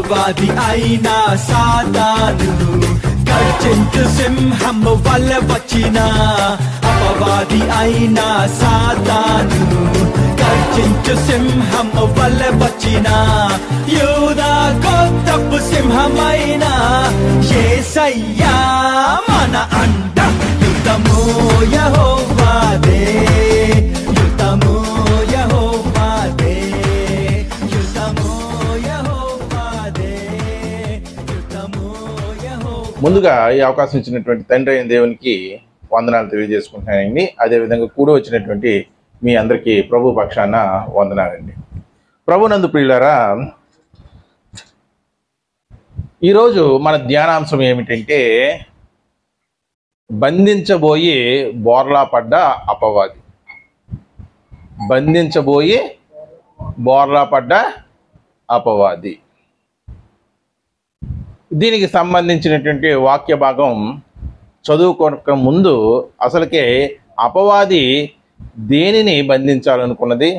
అపవాది అయిన సాతాను గర్జించు సింహం వల్ల వచ్చిన అపవాది అయిన సాతాను గర్జించు సింహం వల్ల వచ్చిన యూదా గోత్రపు సింహమైన యేసయ్యా మన అండ యుద్ధము యెహోవాదే యుద్ధము యెహోవాదే యుద్ధము యెహోవాదే యుద్ధము యెహోవాదే. ముందుగా ఈ అవకాశం ఇచ్చినటువంటి తండ్రి అయిన దేవునికి వందనాలు తెలియజేసుకుంటున్నానండి. అదేవిధంగా కూడి వచ్చినటువంటి మీ అందరికీ ప్రభు పక్షాన వందనాలండి. ప్రభునందు ప్రియులారా, ఈరోజు మన ధ్యానాంశం ఏమిటంటే బంధించబోయి బోర్లా పడ్డ అపవాది. బంధించబోయి బోర్లా పడ్డ అపవాది. దీనికి సంబంధించినటువంటి వాక్య భాగం చదువుకోక ముందు అసలుకే అపవాది దేనిని బంధించాలనుకున్నది,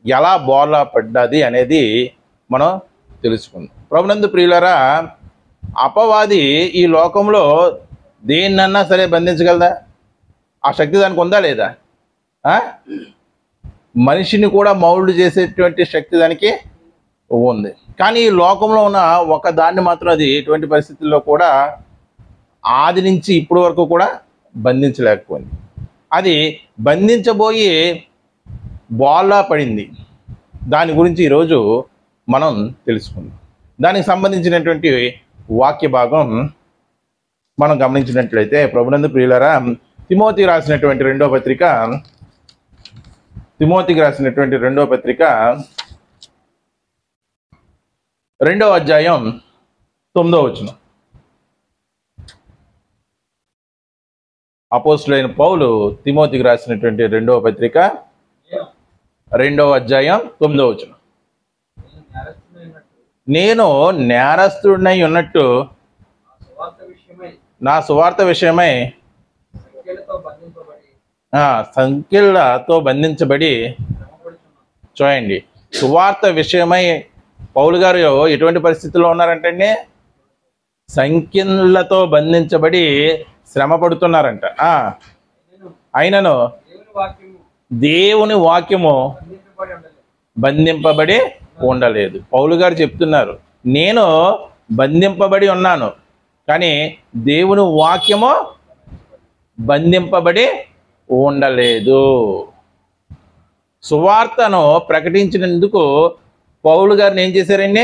ఎలా బోర్లా పడ్డది అనేది మనం తెలుసుకుందాం. ప్రభునందు ప్రియులారా, అపవాది ఈ లోకంలో దేన్నన్నా సరే బంధించగలదా? ఆ శక్తి దానికి ఉందా లేదా? మనిషిని కూడా మౌల్డ్ చేసేటువంటి శక్తి దానికి ఉంది. కానీ ఈ లోకంలో ఉన్న ఒక దాన్ని మాత్రం అది ఎటువంటి పరిస్థితుల్లో కూడా ఆది నుంచి ఇప్పటి వరకు కూడా బంధించలేకపోయింది. అది బంధించబోయి బోర్లా పడింది. దాని గురించి ఈరోజు మనం తెలుసుకుందాం. దానికి సంబంధించినటువంటి వాక్య భాగం మనం గమనించినట్లయితే, ప్రభునందు ప్రియులారా, తిమోతికి రాసినటువంటి రెండో పత్రిక 2వ అధ్యాయం 9వ వచనం. అపోస్తులైన పౌలు తిమోతికి రాసినటువంటి రెండవ పత్రిక 2వ అధ్యాయం 9వ వచనం. నేను నేరస్తుడినై ఉన్నట్టు నా సువార్త విషయమై సంఖ్యలతో బంధించబడి, చూడండి, సువార్త విషయమై పౌలు గారు ఎటువంటి పరిస్థితుల్లో ఉన్నారంటే సంఖ్యలతో బంధించబడి శ్రమ పడుతున్నారంట. అయినను దేవుని వాక్యము బంధింపబడి ఉండలేదు. పౌలు గారు చెప్తున్నారు, నేను బంధింపబడి ఉన్నాను, కానీ దేవుని వాక్యము బంధింపబడి ఉండలేదు. సువార్తను ప్రకటించినందుకు పౌలు గారిని ఏం చేశారండి?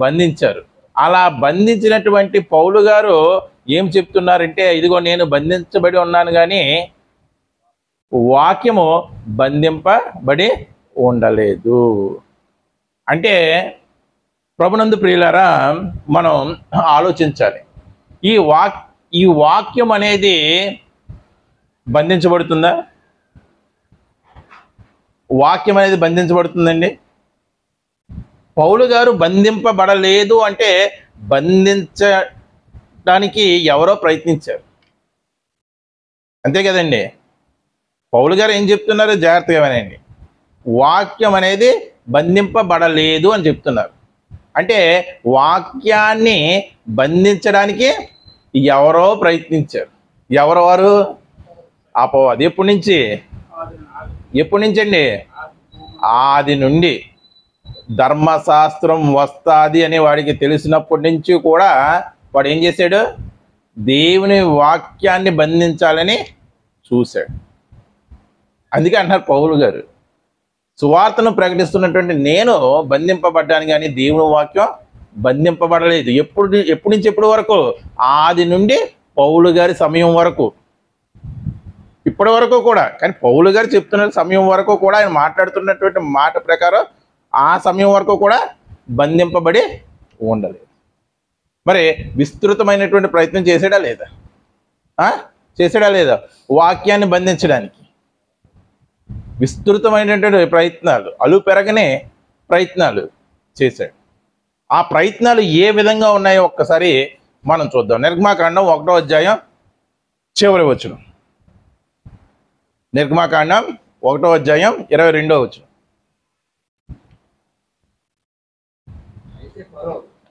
బంధించారు. అలా బంధించినటువంటి పౌలు గారు ఏం చెప్తున్నారంటే, ఇదిగో నేను బంధించబడి ఉన్నాను, కానీ వాక్యము బంధింపబడి ఉండలేదు. అంటే ప్రభునందు ప్రియులారా, మనం ఆలోచించాలి. ఈ వాక్యం అనేది బంధించబడుతుందా? వాక్యం అనేది బంధించబడుతుందండి. పౌలు గారు బంధింపబడలేదు అంటే బంధించడానికి ఎవరో ప్రయత్నించారు, అంతే కదండి. పౌలు గారు ఏం చెప్తున్నారు? జాగ్రత్తగా వినండి. వాక్యం అనేది బంధింపబడలేదు అని చెప్తున్నారు. అంటే వాక్యాన్ని బంధించడానికి ఎవరో ప్రయత్నించారు. ఎవరు వారు? అపవాది. ఎప్పటి నుంచి అండి? ఆది నుండి. ధర్మశాస్త్రం వస్తాది అని వాడికి తెలిసినప్పటి నుంచి కూడా వాడు ఏం చేశాడు? దేవుని వాక్యాన్ని బంధించాలని చూశాడు. అందుకే అంటారు పౌలు గారు, సువార్తను ప్రకటిస్తున్నటువంటి నేను బంధింపబడ్డాను, కానీ దేవుని వాక్యం బంధింపబడలేదు. ఎప్పటి నుంచి ఎప్పటి వరకు? ఆది నుండి పౌలు గారి సమయం వరకు, ఇప్పటి వరకు కూడా. కానీ పౌలు గారు చెప్తున్న సమయం వరకు కూడా, ఆయన మాట్లాడుతున్నటువంటి మాట ప్రకారం ఆ సమయం వరకు కూడా బంధింపబడి ఉండలేదు. మరి విస్తృతమైనటువంటి ప్రయత్నం చేసాడా లేదా? చేసాడా లేదా? వాక్యాన్ని బంధించడానికి విస్తృతమైనటువంటి ప్రయత్నాలు, అలుపెరగనే ప్రయత్నాలు చేశాడు. ఆ ప్రయత్నాలు ఏ విధంగా ఉన్నాయో ఒక్కసారి మనం చూద్దాం. నిర్గమాకాండం 1వ అధ్యాయం చివరి వచనం. నిర్గమాకాండం 1వ అధ్యాయం 22వ వచనం.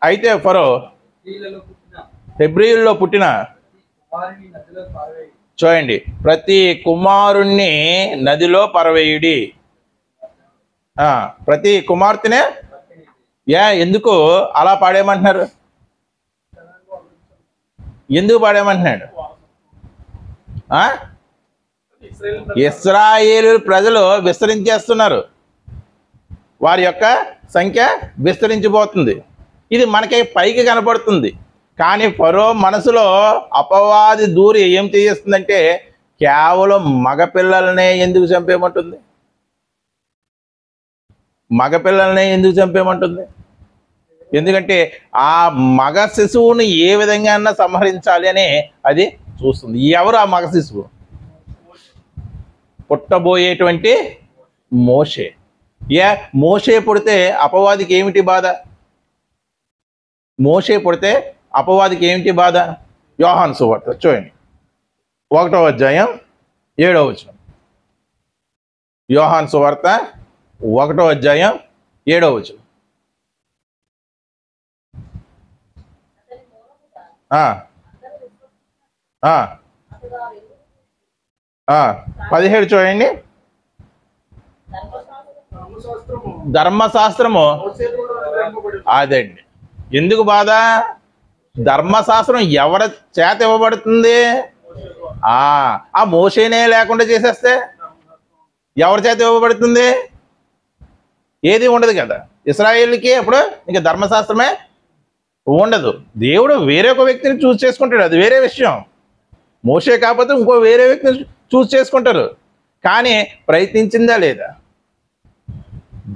అయితే ఫరో హెబ్రీయుల్లో పుట్టిన చూడండి, ప్రతి కుమారుణ్ణి నదిలో పరవేయుడి. ప్రతి కుమార్తెనే ఎందుకు అలా పాడేయమంటున్నారు? ఎందుకు పాడేయమంటున్నాడు? ఇశ్రాయేలు ప్రజలు విస్తరించేస్తున్నారు, వారి యొక్క సంఖ్య విస్తరించిపోతుంది. ఇది మనకి పైకి కనపడుతుంది, కానీ ఫరో మనసులో అపవాది దూరి ఏం చేస్తుందంటే కేవలం మగపిల్లలనే ఎందుకు చంపేయమంటుంది? మగపిల్లలనే ఎందుకు చంపేయమంటుంది? ఎందుకంటే ఆ మగ శిశువుని ఏ విధంగా సంహరించాలి అని అది చూస్తుంది. ఎవరు ఆ మగ శిశువు? పుట్టబోయేటువంటి మోషే. మోషే పుడితే అపవాదికి ఏమిటి బాధ? మోషే పుడితే అపవాదికి ఏమిటి బాధ? యోహాను సువార్త చూడండి, 1వ అధ్యాయం 7వ వచనం. యోహాను సువార్త 1వ అధ్యాయం 7వ వచనం. 17 చూడండి. ధర్మశాస్త్రము అదండి. ఎందుకు బాధ? ధర్మశాస్త్రం ఎవరి చేత ఇవ్వబడుతుంది? ఆ మోషేనే లేకుండా చేసేస్తే ఎవరి చేత ఇవ్వబడుతుంది? ఏది ఉండదు కదా ఇశ్రాయేలుకి. అప్పుడు ఇంకా ధర్మశాస్త్రమే ఉండదు. దేవుడు వేరే ఒక వ్యక్తిని చూస్ చేసుకుంటాడు, అది వేరే విషయం. మోషే కాకపోతే ఇంకో వేరే వ్యక్తిని చూస్ చేసుకుంటారు, కానీ ప్రయత్నించిందా లేదా?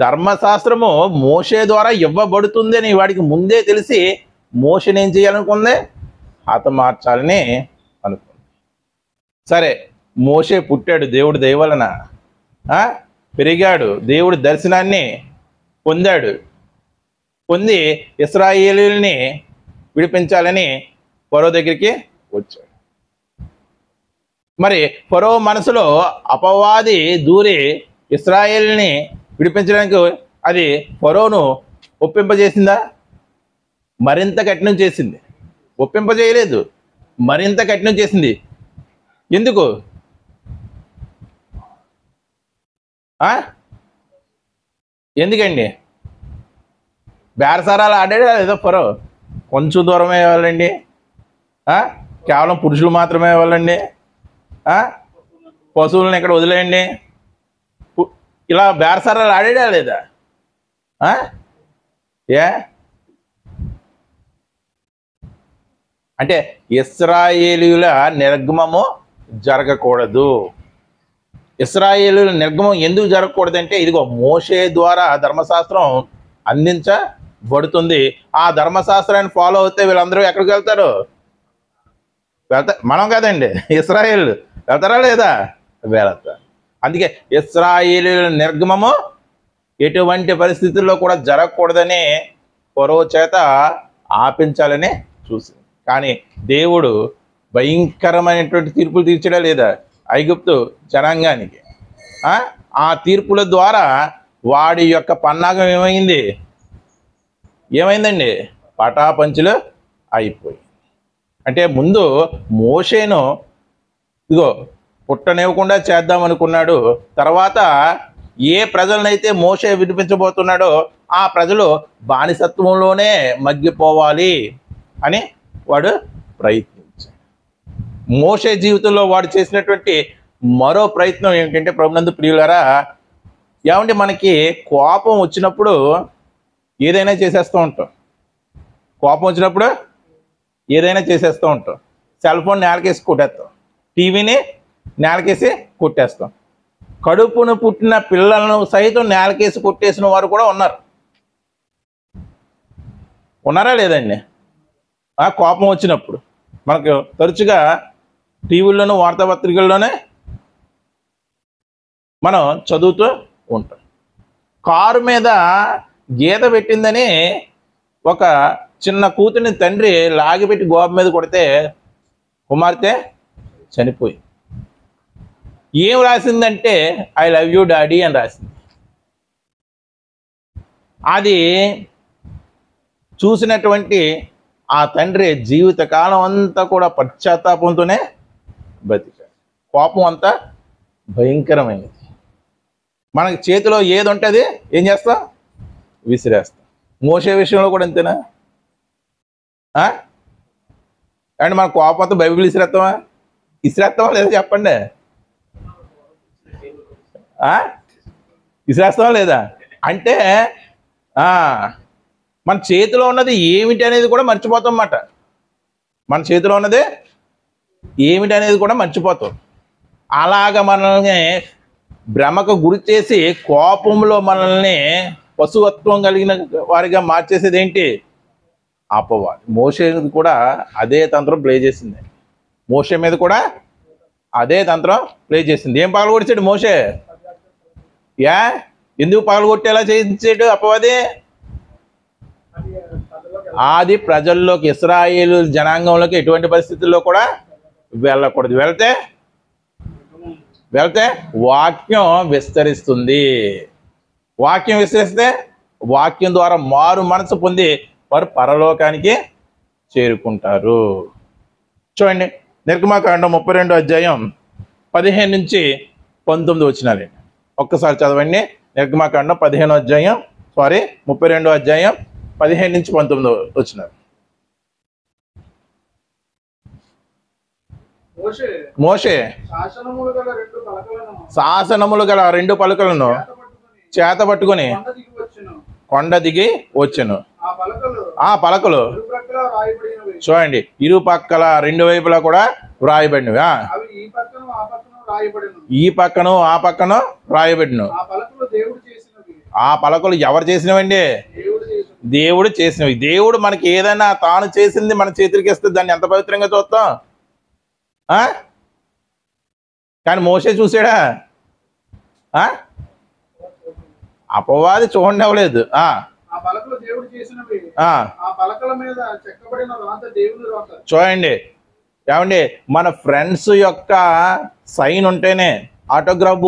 ధర్మశాస్త్రము మోషే ద్వారా ఇవ్వబడుతుంది అని వాడికి ముందే తెలిసి మోషేని ఏం చేయాలనుకుంది? హతమార్చాలని అనుకుంది. సరే, మోషే పుట్టాడు, దేవుడి దయ వలన పెరిగాడు, దేవుడి దర్శనాన్ని పొందాడు. పొంది ఇశ్రాయేలుని విడిపించాలని ఫరో దగ్గరికి వచ్చాడు. మరి ఫరో మనసులో అపవాది దూరి ఇశ్రాయేలుని విడిపించడానికి అది ఫరోను ఒప్పింపజేసిందా? మరింత కఠినం చేసింది. ఒప్పింపజేయలేదు, మరింత కఠినం చేసింది. ఎందుకు? ఎందుకండి? బేరసారాలు ఆడాడు ఏదో ఫరో. కొంచెం దూరమే ఇవ్వాలండి, కేవలం పురుషులు మాత్రమే ఇవ్వాలండి, పశువులను ఇక్కడ వదిలేయండి, ఇలా బేరసారాలు ఆడాడా లేదా? అంటే ఇశ్రాయేలీయుల నిర్గమము జరగకూడదు. ఇశ్రాయేలీయుల నిర్గమం ఎందుకు జరగకూడదంటే, ఇదిగో మోషే ద్వారా ధర్మశాస్త్రం అందించబడుతుంది. ఆ ధర్మశాస్త్రాన్ని ఫాలో అవుతే వీళ్ళందరూ ఎక్కడికి వెళ్తారు? మనం కదండి, ఇశ్రాయేలు వెళ్తారా లేదా? వెళ్తారు. అందుకే ఇశ్రాయేలీయుల నిర్గమము ఎటువంటి పరిస్థితుల్లో కూడా జరగకూడదని ఫరో చేత ఆపించాలని చూసింది. కానీ దేవుడు భయంకరమైనటువంటి తీర్పులు తీర్చడా లేదా ఐగుప్తు జనాంగానికి? ఆ తీర్పుల ద్వారా వాడి యొక్క పన్నాగం ఏమైందండి? పటాపంచులు అయిపోయి. అంటే ముందు మోషేను ఇదిగో పుట్టనివ్వకుండా చేద్దాం అనుకున్నాడు. తర్వాత ఏ ప్రజలనైతే మోషే విడిపించబోతున్నాడో ఆ ప్రజలు బానిసత్వంలోనే మగ్గిపోవాలి అని వాడు ప్రయత్నించాడు. మోషే జీవితంలో వాడు చేసినటువంటి మరో ప్రయత్నం ఏమిటంటే, ప్రభునందు ప్రియులారా, ఏమంటే మనకి కోపం వచ్చినప్పుడు ఏదైనా చేసేస్తూ ఉంటాం. కోపం వచ్చినప్పుడు ఏదైనా చేసేస్తూ ఉంటాం. సెల్ ఫోన్ నేలకేసి కొట్టేస్తాం, టీవీని నేలకేసి కొట్టేస్తాం. కడుపును పుట్టిన పిల్లలను సైతం నేలకేసి కొట్టేసిన వారు కూడా ఉన్నారా లేదండి? కోపం వచ్చినప్పుడు మనకు తరచుగా టీవీల్లోనూ వార్తాపత్రికల్లోనే మనం చదువుతూ ఉంటాం. కారు మీద గీత పెట్టిందని ఒక చిన్న కూతురిని తండ్రి లాగిపెట్టి గోప మీద కొడితే కుమార్తె చనిపోయి. ఏం రాసిందంటే ఐ లవ్ యూ డాడీ అని రాసింది. అది చూసినటువంటి ఆ తండ్రి జీవితకాలం అంతా కూడా పశ్చాత్తాపంతోనే బతికాడు. కోపం అంతా భయంకరమైనది. మనకి చేతిలో ఏది ఉంటుంది ఏం చేస్తాం? విసిరేస్తాం. మోసే విషయంలో కూడా అంతేనా? అండ్ మన కోపం అంతా బైబిల్ విసిరేస్తామా లేదా చెప్పండి? విసిరేస్తామా లేదా? అంటే మన చేతిలో ఉన్నది ఏమిటి అనేది కూడా మర్చిపోతాం అన్నమాట. మన చేతిలో ఉన్నది ఏమిటి అనేది కూడా మర్చిపోతాం. అలాగ మనల్ని భ్రమకు గురి చేసి కోపంలో మనల్ని పశువత్వం కలిగిన వారిగా మార్చేసేది ఏంటి? అపవాది. మోషే కూడా అదే తంత్రం ప్లే చేసింది. మోషే మీద కూడా అదే తంత్రం ప్లే చేసింది. ఏం పగలగొడిచాడు మోషే? ఎందుకు పగలగొట్టేలా చేయించాడు అపవాది? ఆది ప్రజల్లోకి, ఇశ్రాయేలు జనాంగంలోకి ఎటువంటి పరిస్థితుల్లో కూడా వెళ్ళకూడదు. వెళ్తే వాక్యం విస్తరిస్తుంది. వాక్యం విస్తరిస్తే వాక్యం ద్వారా మారు మనసు పొంది వారు పరలోకానికి చేరుకుంటారు. చూడండి, నిర్గమాకాండం 32 అధ్యాయం 15 నుంచి 19 వచనాలు. ఒక్కసారి చదవండి. నిర్గమాకాండం 32 అధ్యాయం 32 అధ్యాయం 15 నుంచి 19 వచనాలు. మోషే శాసనములు గల 2 పలకలను చేత పట్టుకొని కొండ దిగి వచ్చెను. ఆ పలకలు చూడండి, ఇరు పక్కల 2 వైపులా కూడా వ్రాయబడినవి. ఈ పక్కను ఆ పక్కను వ్రాయబడిను. ఆ పలకలు ఎవరు చేసినవండి? దేవుడు చేసినవి. దేవుడు మనకి ఏదైనా తాను చేసింది మన చేతులకి ఇస్తే దాన్ని ఎంత పవిత్రంగా చూస్తాం. కానీ మోషే చూసాడా? అపవాది చూడండి అవ్వలేదు. చూడండి, ఏమండి, మన ఫ్రెండ్స్ యొక్క సైన్ ఉంటేనే ఆటోగ్రాఫ్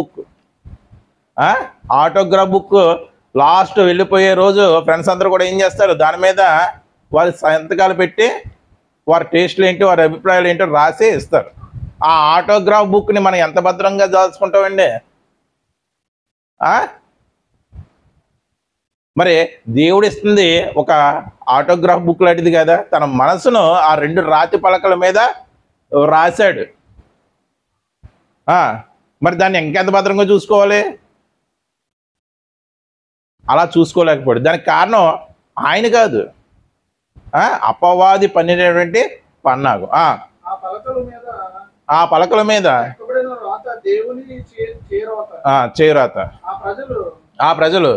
బుక్ లాస్ట్ వెళ్ళిపోయే రోజు ఫ్రెండ్స్ అందరూ కూడా ఏం చేస్తారు? దాని మీద వారి సంతకాలు పెట్టి వారి టేస్ట్లు ఏంటి, వారి అభిప్రాయాలు ఏంటో రాసి ఇస్తారు. ఆ ఆటోగ్రాఫ్ బుక్ని మనం ఎంత భద్రంగా దాచుకుంటామండి? మరి దేవుడు ఇస్తుంది ఒక ఆటోగ్రాఫ్ బుక్ లాంటిది కదా. తన మనసును ఆ 2 రాతి పలకల మీద రాశాడు. మరి దాన్ని ఇంకెంత భద్రంగా చూసుకోవాలి? అలా చూసుకోలేకపోయాడు. దానికి కారణం ఆయన కాదు, అపవాది పన్నినటువంటి పన్నాగు. ఆ పలకల మీద చేరాత. ఆ ప్రజలు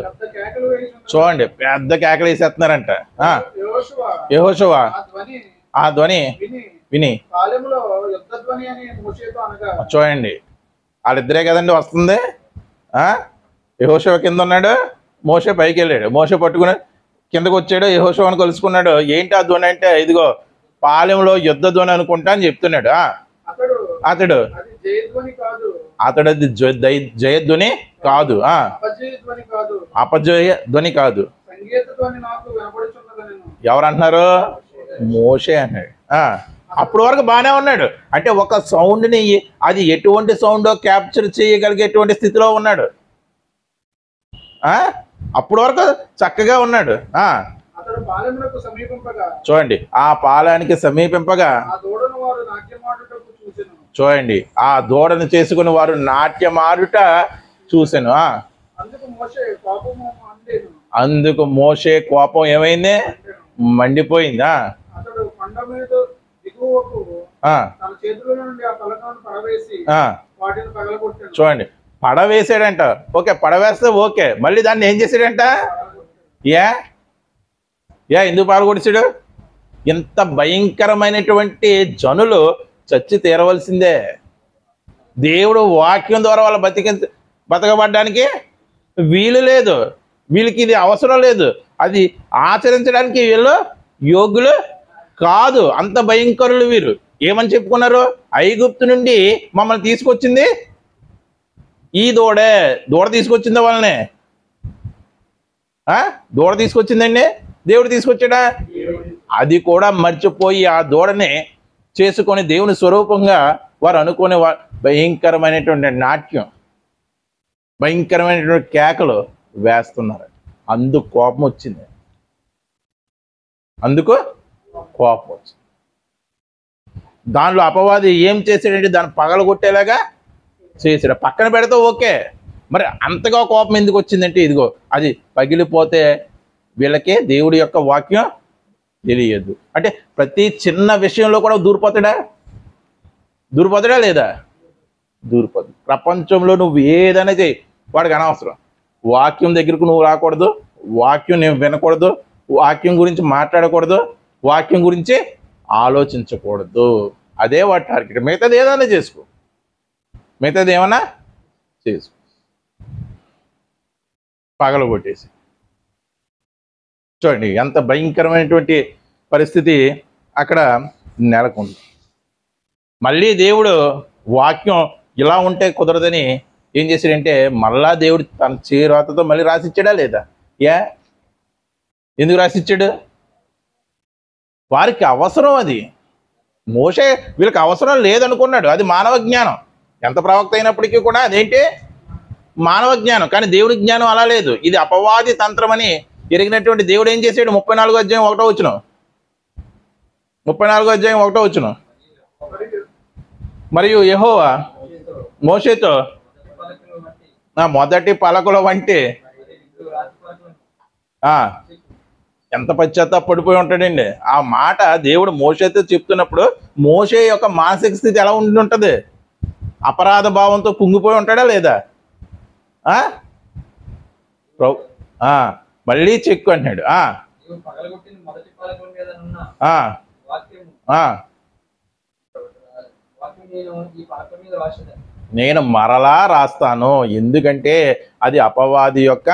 చూడండి పెద్ద కేకలు వేసేస్తున్నారంట. యెహోషువ ఆ ధ్వని విని, చూడండి వాళ్ళిద్దరే కదండి వస్తుంది. యెహోషువ కింద ఉన్నాడు, మోషే పైకి వెళ్ళాడు. మోషే పట్టుకుని కిందకు వచ్చాడు, యెహోషువను కలుసుకున్నాడు. ఏంటి ఆ ధ్వని అంటే, ఇదిగో పాలెంలో యుద్ధ ధ్వని అనుకుంటా అని చెప్తున్నాడు. అతడు అది జయధ్వని కాదు, అపజయ ధ్వని కాదు. ఎవరు అంటున్నారు? మోషే అన్నాడు. అప్పటి వరకు బాగానే ఉన్నాడు. అంటే ఒక సౌండ్ని అది ఎటువంటి సౌండో క్యాప్చర్ చేయగలిగేటువంటి స్థితిలో ఉన్నాడు. అప్పటి వరకు చక్కగా ఉన్నాడు. చూడండి, ఆ పాలానికి సమీపింపగా చూడండి ఆ దూడను చేసుకుని వారు నాట్యమాడుట చూశాను. అందుకు మోషే కోపం ఏమైంది? మండిపోయిందా? చూడండి, పడవేసాడంట. ఓకే, పడవేస్తే ఓకే, మళ్ళీ దాన్ని ఏం చేశాడంట? ఎందుకు పాల్గొడిచాడు? ఇంత భయంకరమైనటువంటి జనులు చచ్చి తీరవలసిందే. దేవుడు వాక్యం ద్వారా వాళ్ళు బతకబడ్డానికి వీలు లేదు. వీళ్ళకి ఇది అవసరం లేదు. అది ఆచరించడానికి వీళ్ళు యోగ్యులు కాదు. అంత భయంకరులు వీరు. ఏమని చెప్పుకున్నారు? ఐగుప్తు నుండి మమ్మల్ని తీసుకొచ్చింది ఈ దూడ తీసుకొచ్చింది వాళ్ళని. దూడ తీసుకొచ్చిందండి. దేవుడు తీసుకొచ్చాడా? అది కూడా మర్చిపోయి ఆ దూడని చేసుకొని దేవుని స్వరూపంగా వారు అనుకునే భయంకరమైనటువంటి నాట్యం, భయంకరమైనటువంటి కేకలు వేస్తున్నారు. అందుకు కోపం వచ్చింది. అందుకు కోపం వచ్చింది. దానిలో అపవాది ఏం చేశాడంటే దాన్ని పగలగొట్టేలాగా చేశాడు. పక్కన పెడితే ఓకే, మరి అంతగా కోపం ఎందుకు వచ్చిందంటే ఇదిగో అది పగిలిపోతే వీళ్ళకే దేవుడి యొక్క వాక్యం తెలియదు. అంటే ప్రతి చిన్న విషయంలో కూడా దూరిపోతాడా లేదా? దూరిపోతుంది. ప్రపంచంలో నువ్వు ఏదైనా చేయి, వాడికి అనవసరం. వాక్యం దగ్గరకు నువ్వు రాకూడదు, వాక్యం నేను వినకూడదు, వాక్యం గురించి మాట్లాడకూడదు, వాక్యం గురించి ఆలోచించకూడదు. అదే వాడి టార్గెట్. మిగతాది ఏదైనా చేసుకో, మిగతాది ఏమన్నా చేసుకో. పగలగొట్టేసి చూడండి ఎంత భయంకరమైనటువంటి పరిస్థితి అక్కడ నెలకొంది. మళ్ళీ దేవుడు వాక్యం ఇలా ఉంటే కుదరదని ఏం చేశాడంటే మళ్ళా దేవుడు తన చేరాతతో మళ్ళీ రాసిచ్చాడా లేదా? ఎందుకు రాసిచ్చాడు? వారికి అవసరం. అది మోషే వీళ్ళకి అవసరం లేదనుకున్నాడు. అది మానవ జ్ఞానం. ఎంత ప్రవక్త అయినప్పటికీ కూడా అదేంటి మానవ జ్ఞానం. కానీ దేవుడి జ్ఞానం అలా లేదు. ఇది అపవాది తంత్రమని ఎరిగినటువంటి దేవుడు ఏం చేశాడు? 34వ అధ్యాయం 1వ వచనం, 34వ అధ్యాయం 1వ వచనం. మరియు యెహోవా మోషేతో మొదటి పలకల వంటి ఎంత పశ్చాత్తాపడిపోయి ఉంటాడండి. ఆ మాట దేవుడు మోషేతో చెప్తున్నప్పుడు మోషే యొక్క మానసిక స్థితి ఎలా ఉండి ఉంటుంది? అపరాధ భావంతో కుంగిపోయి ఉంటాడా లేదా? మళ్ళీ చెక్కు అంటున్నాడు. నేను మరలా రాస్తాను, ఎందుకంటే అది అపవాది యొక్క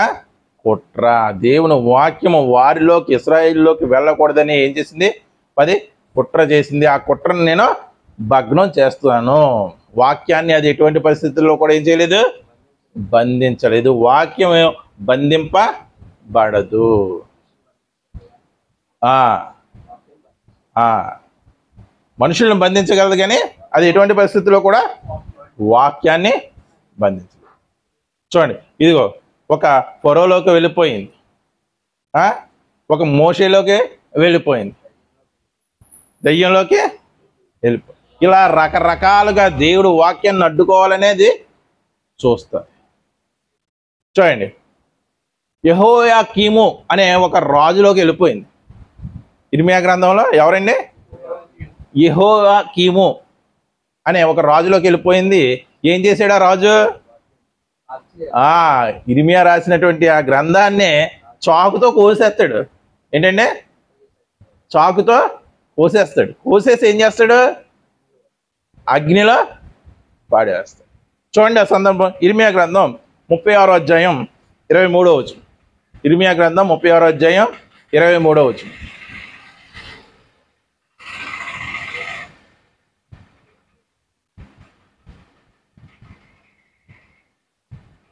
కుట్ర. దేవుని వాక్యము వారిలోకి ఇశ్రాయేలులోకి వెళ్ళకూడదని ఏం చేసింది? 10 కుట్ర చేసింది. ఆ కుట్రను నేను భగ్నం చేస్తున్నాను. వాక్యాన్ని అది ఎటువంటి పరిస్థితుల్లో కూడా ఏం చేయలేదు? బంధించలేదు. వాక్యం బంధింపబడదు. మనుషులను బంధించగలదు కానీ అది ఎటువంటి పరిస్థితుల్లో కూడా వాక్యాన్ని బంధించదు. చూడండి, ఇదిగో ఒక ఫరోలోకి వెళ్ళిపోయింది, ఒక మోషేలోకి వెళ్ళిపోయింది, దయ్యంలోకి వెళ్ళిపోయింది. ఇలా రకరకాలుగా దేవుడు వాక్యాన్ని అడ్డుకోవాలనేది చూస్తారు. చూడండి, యెహోయాకీము అనే ఒక రాజులోకి వెళ్ళిపోయింది. ఇర్మియా గ్రంథంలో ఎవరండి? యెహోయాకీము అనే ఒక రాజులోకి వెళ్ళిపోయింది. ఏం చేశాడు ఆ రాజు? ఇర్మియా రాసినటువంటి ఆ గ్రంథాన్ని చాకుతో కోసేస్తాడు. ఏంటంటే చాకుతో కోసేస్తాడు. కోసేసి ఏం చేస్తాడు? అగ్నిలో పాడేస్తాడు. చూడండి ఆ సందర్భం. ఇర్మియా గ్రంథం 36వ అధ్యాయం 23వ వచనం. ఇర్మియా గ్రంథం 36వ అధ్యాయం 23వ వచనం.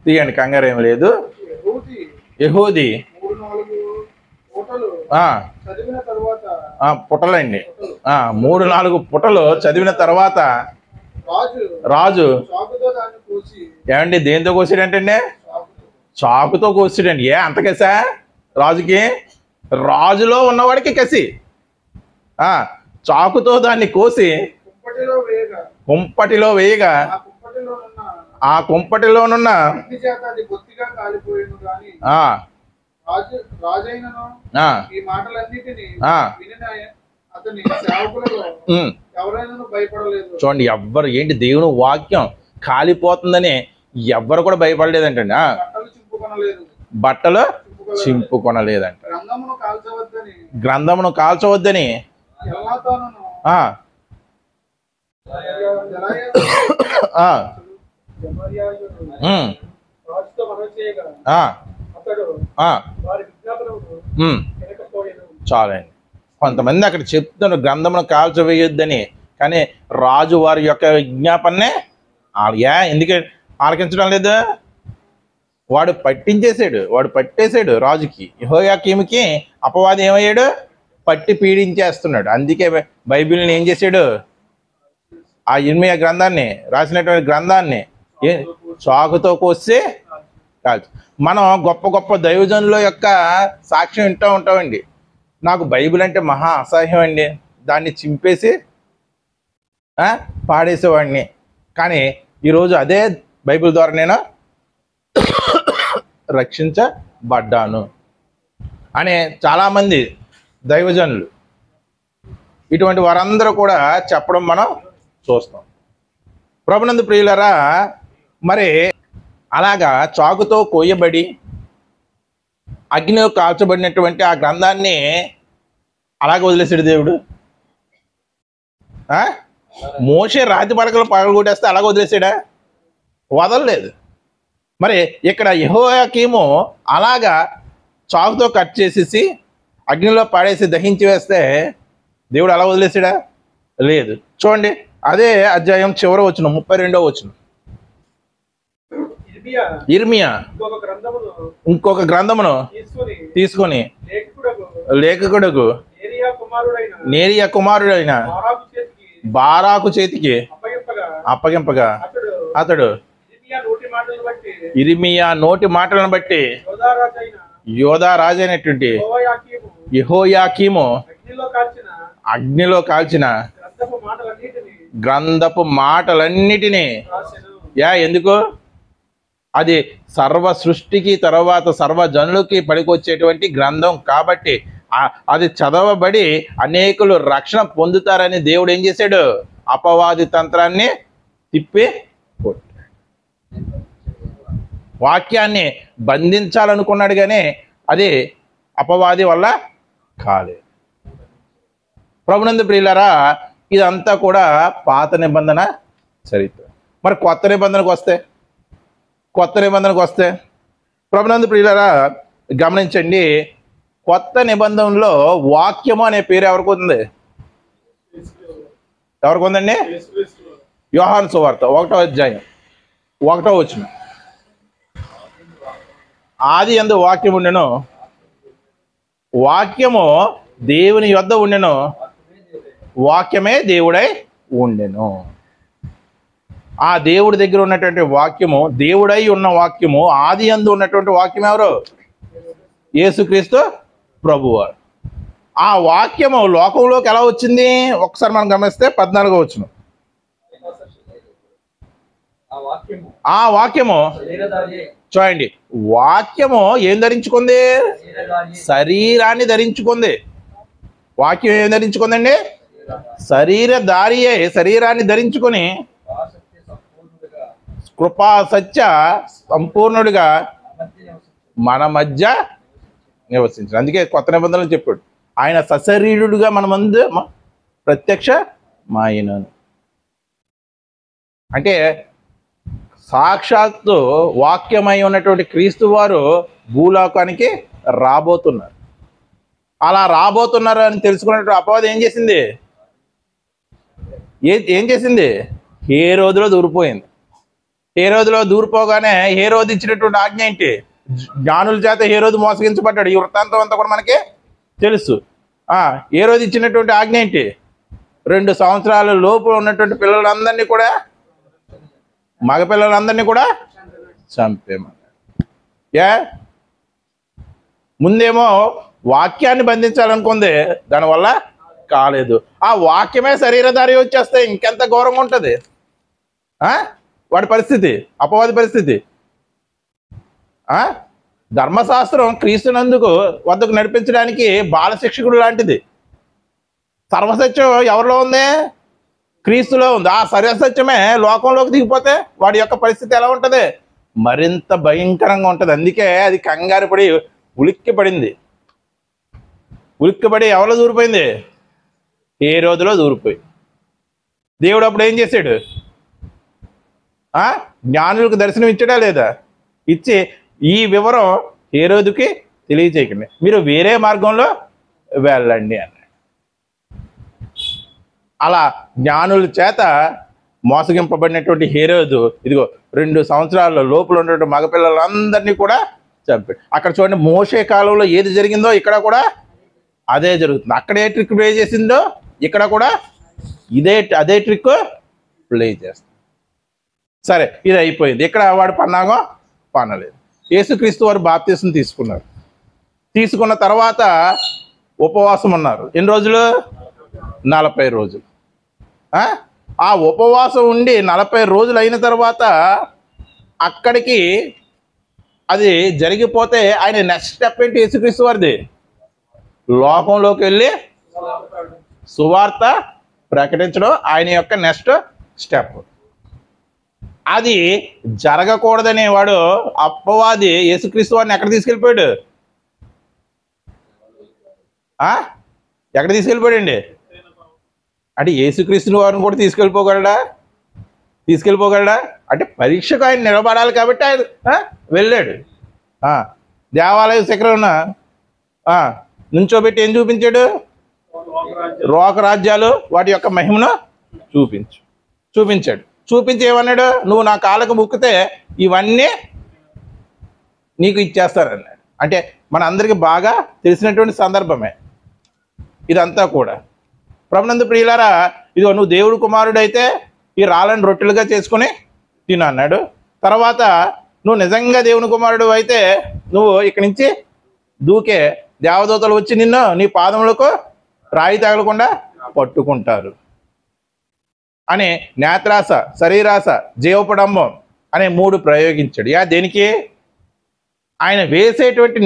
తీయండి, కంగారు ఏమి లేదు. యెహూది పుటలండి, 3-4 పుటలు చదివిన తర్వాత రాజు ఏమండి దేంతో కోసాడంటే? చాకుతో కోసాడండి. అంత కసా రాజుకి? రాజులో ఉన్నవాడికి కసి. చాకుతో దాన్ని కోసి కుంపటిలో వేయగా ఆ కుంపటిలోనున్న చూడండి, ఎవ్వరు ఏంటి దేవుని వాక్యం కాలిపోతుందని ఎవ్వరు కూడా భయపడలేదంటండి. బట్టలు చింపుకొనలేదంట. గ్రంథమును కాల్చవద్దని చాలండి. కొంతమంది అక్కడ చెప్తున్నారు గ్రంథమును కాల్చవేయొద్దని, కానీ రాజు వారి యొక్క విజ్ఞాపననే ఎందుకే ఆలకించడం లేదు? వాడు పట్టించేశాడు, వాడు పట్టేశాడు రాజుకి. యెహోయాకీముకి అపవాది ఏమయ్యాడు? పట్టి పీడించేస్తున్నాడు. అందుకే బైబిల్ని ఏం చేశాడు? ఆ ఇర్మియా గ్రంథాన్ని, రాసినటువంటి గ్రంథాన్ని చాకుతో కోస్తే కాదు. మనం గొప్ప గొప్ప దైవజనుల యొక్క సాక్ష్యం వింటూ ఉంటామండి. నాకు బైబిల్ అంటే మహా అసహ్యం అండి, దాన్ని చింపేసి పాడేసేవాడిని. కానీ ఈరోజు అదే బైబిల్ ద్వారా నేను రక్షించబడ్డాను అనే చాలామంది దైవజనులు, ఇటువంటి వారందరూ కూడా చెప్పడం మనం చూస్తాం. ప్రభునందు ప్రియులరా, మరి అలాగా చాకుతో కోయబడి అగ్నిలో కాల్చబడినటువంటి ఆ గ్రంథాన్ని అలాగే వదిలేసాడు దేవుడు. మోషే రాతి పలకలు పగలగొట్టేస్తే అలాగే వదిలేసాడా? వదలలేదు. మరి ఇక్కడ యెహోయాకీము అలాగా చాకుతో కట్ చేసేసి అగ్నిలో పాడేసి దహించి వేస్తే దేవుడు అలా వదిలేసాడా? లేదు. చూడండి, అదే అధ్యాయం చివర వచనం 32వ వచనం. ఇర్మియా ఇంకొక గ్రంథమును తీసుకొని లేఖకుడకు నేరియా కుమారుడైన బారాకు చేతికి అప్పగింపగా అతడు ఇర్మియా నోటి మాటలను బట్టి యోధా రాజైనటువంటి యెహోయాకీము అగ్నిలో కాల్చిన గ్రంథపు మాటలన్నిటినీ ఎందుకు? అది సర్వ సృష్టికి తర్వాత సర్వజనులకి పనికొచ్చేటువంటి గ్రంథం కాబట్టి అది చదవబడి అనేకులు రక్షణ పొందుతారని దేవుడు ఏం చేశాడు? అపవాది తంత్రాన్ని తిప్పి వాక్యాన్ని బంధించాలనుకున్నాడు, కానీ అది అపవాది వల్ల కాలేదు. ప్రభునందు ప్రియులారా, ఇదంతా కూడా పాత నిబంధన చరిత్ర. మరి కొత్త నిబంధనకు వస్తే ప్రభునందు ప్రియులారా గమనించండి, కొత్త నిబంధనలో వాక్యము అనే పేరు ఎవరికి ఉంది? ఎవరికి ఉందండి? యోహాను సువార్త 1వ అధ్యాయం 1వ వచనం. ఆది యందు వాక్యం ఉండెను, వాక్యము దేవుని యొద్ద ఉండెను, వాక్యమే దేవుడై ఉండెను. ఆ దేవుడి దగ్గర ఉన్నటువంటి వాక్యము, దేవుడై ఉన్న వాక్యము, ఆది యందు ఉన్నటువంటి వాక్యం ఎవరు? యేసుక్రీస్తు ప్రభువారు. ఆ వాక్యము లోకంలోకి ఎలా వచ్చింది? ఒకసారి మనం గమనిస్తే 14వ వచనం. ఆ వాక్యము చూడండి, వాక్యము ఏం ధరించుకుంది? శరీరాన్ని ధరించుకుంది. వాక్యం ఏం ధరించుకుందండి? శరీరధారి అయి శరీరాన్ని ధరించుకొని కృపా సత్య సంపూర్ణుడిగా మన మధ్య నివసించాడు. అందుకే కొత్త నిబంధనలు చెప్పాడు, ఆయన సశరీరుడుగా మన ముందు ప్రత్యక్షమాయనను. అంటే సాక్షాత్తు వాక్యమై ఉన్నటువంటి క్రీస్తు వారు భూలోకానికి రాబోతున్నారు. అలా రాబోతున్నారు అని తెలుసుకున్నటువంటి అపవాది ఏం చేసింది? హేరోదులో దూరిపోయింది. హేరోదులో దూరిపోగానే హేరోదు ఇచ్చినటువంటి ఆజ్ఞ ఏంటి? జ్ఞానుల చేత హేరోదు మోసగించబడ్డాడు. ఈ వృత్తాంతం అంతా కూడా మనకి తెలుసు. హేరోదు ఇచ్చినటువంటి ఆజ్ఞ ఏంటి? 2 సంవత్సరాల లోపు ఉన్నటువంటి పిల్లలందరినీ కూడా, మగపిల్లలందరినీ కూడా చంపేమన్నాడు. ముందేమో వాక్యాన్ని బంధించాలనుకుంది, దానివల్ల కాలేదు. ఆ వాక్యమే శరీరధారి వచ్చేస్తే ఇంకెంత ఘోరంగా ఉంటుంది వాడి పరిస్థితి, అపవాది పరిస్థితి. ధర్మశాస్త్రం క్రీస్తునందుకు వద్దకు నడిపించడానికి బాలశిక్షకుడు లాంటిది. సర్వసత్యం ఎవరిలో ఉంది? క్రీస్తులో ఉంది. ఆ సర్వసత్యమే లోకంలోకి దిగిపోతే వాడి యొక్క పరిస్థితి ఎలా ఉంటుంది? మరింత భయంకరంగా ఉంటుంది. అందుకే అది కంగారు పడి ఉలిక్కిపడింది. ఉలిక్కిపడి ఎవరిలో దూరిపోయింది? హేరోదులో దూరిపోయి. దేవుడు అప్పుడు ఏం చేశాడు? జ్ఞానులకు దర్శనం ఇచ్చాడా లేదా? ఇచ్చి ఈ వివరం హేరోదుకి తెలియచేయకండి, మీరు వేరే మార్గంలో వెళ్ళండి అన్నాడు. అలా జ్ఞానుల చేత మోసగింపబడినటువంటి హేరోదు ఇదిగో 2 సంవత్సరాల లోపల ఉన్నటువంటి మగపిల్లలందరినీ కూడా చంపాడు. అక్కడ చూడండి, మోషే కాలంలో ఏది జరిగిందో ఇక్కడ కూడా అదే జరుగుతుంది. అక్కడ ఏ ట్రిక్ ప్లే చేసిందో ఇక్కడ కూడా అదే ట్రిక్ ప్లే చేస్తుంది. సరే, ఇది అయిపోయింది. ఇక్కడ వాడు పన్నాగం పనలేదు. యేసుక్రీస్తు వారు బాప్తీసం తీసుకున్నారు. తీసుకున్న తర్వాత ఉపవాసం ఉన్నారు. ఎన్ని రోజులు? 40 రోజులు. ఆ ఉపవాసం ఉండి 40 రోజులు అయిన తర్వాత అక్కడికి అది జరిగిపోతే ఆయన నెక్స్ట్ స్టెప్ ఏంటి? యేసుక్రీస్తు వారిది లోకంలోకి వెళ్ళి సువార్త ప్రకటించడం ఆయన యొక్క నెక్స్ట్ స్టెప్. అది జరగకూడదనే వాడు అపవాది యేసుక్రీస్తు వారిని ఎక్కడ తీసుకెళ్ళిపోయాడు? ఎక్కడ తీసుకెళ్ళిపోయాడండి? అంటే యేసుక్రీస్తు వారిని కూడా తీసుకెళ్ళిపోగలడా? అంటే పరీక్షకు ఆయన నిలబడాలి కాబట్టి ఆయన వెళ్ళాడు. దేవాలయ శిఖరం నుంచోబెట్టి ఏం చూపించాడు? లోకరాజ్యాలు వాటి యొక్క మహిమను చూపించాడు. చూపించి ఏమన్నాడు? నువ్వు నా కాళ్ళకు ముక్కితే ఇవన్నీ నీకు ఇచ్చేస్తారన్నాడు. అంటే మన అందరికీ బాగా తెలిసినటువంటి సందర్భమే ఇదంతా కూడా. ప్రభునందు ప్రియులారా, ఇదిగో నువ్వు దేవుడు కుమారుడైతే ఈ రాళ్ళని రొట్టెలుగా చేసుకుని తిను అన్నాడు. తర్వాత నువ్వు నిజంగా దేవుని కుమారుడు అయితే నువ్వు ఇక్కడి నుంచి దూకే, దేవదూతలు వచ్చి నిన్ను నీ పాదములకు రాయి తగలకుండా పట్టుకుంటారు అని నేత్రాస, శరీరాస, జీవపడంబం అనే 3 ప్రయోగించాడు. దేనికి? ఆయన వేసేటువంటి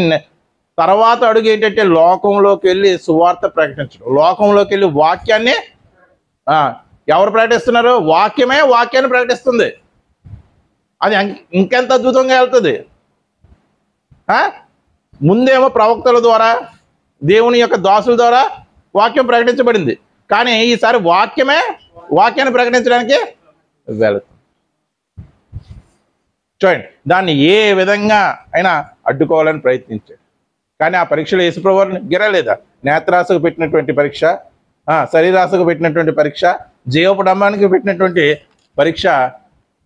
తర్వాత అడుగు ఏంటంటే లోకంలోకి వెళ్ళి సువార్త ప్రకటించడం. లోకంలోకి వెళ్ళి వాక్యాన్ని ఎవరు ప్రకటిస్తున్నారు? వాక్యాన్ని ప్రకటిస్తుంది. అది ఇంకెంత అద్భుతంగా వెళ్తుంది. ముందేమో ప్రవక్తల ద్వారా, దేవుని యొక్క దాసుల ద్వారా వాక్యం ప్రకటించబడింది. కానీ ఈసారి వాక్యాన్ని ప్రకటించడానికి వెళుతుంది. చూడండి, దాన్ని ఏ విధంగా అయినా అడ్డుకోవాలని ప్రయత్నించాడు. కానీ ఆ పరీక్షలో యేసుప్రభువుని గిరలేదా? నేత్రాసకు పెట్టినటువంటి పరీక్ష, శరీరాసకు పెట్టినటువంటి పరీక్ష, జీవపడంబానికి పెట్టినటువంటి పరీక్ష,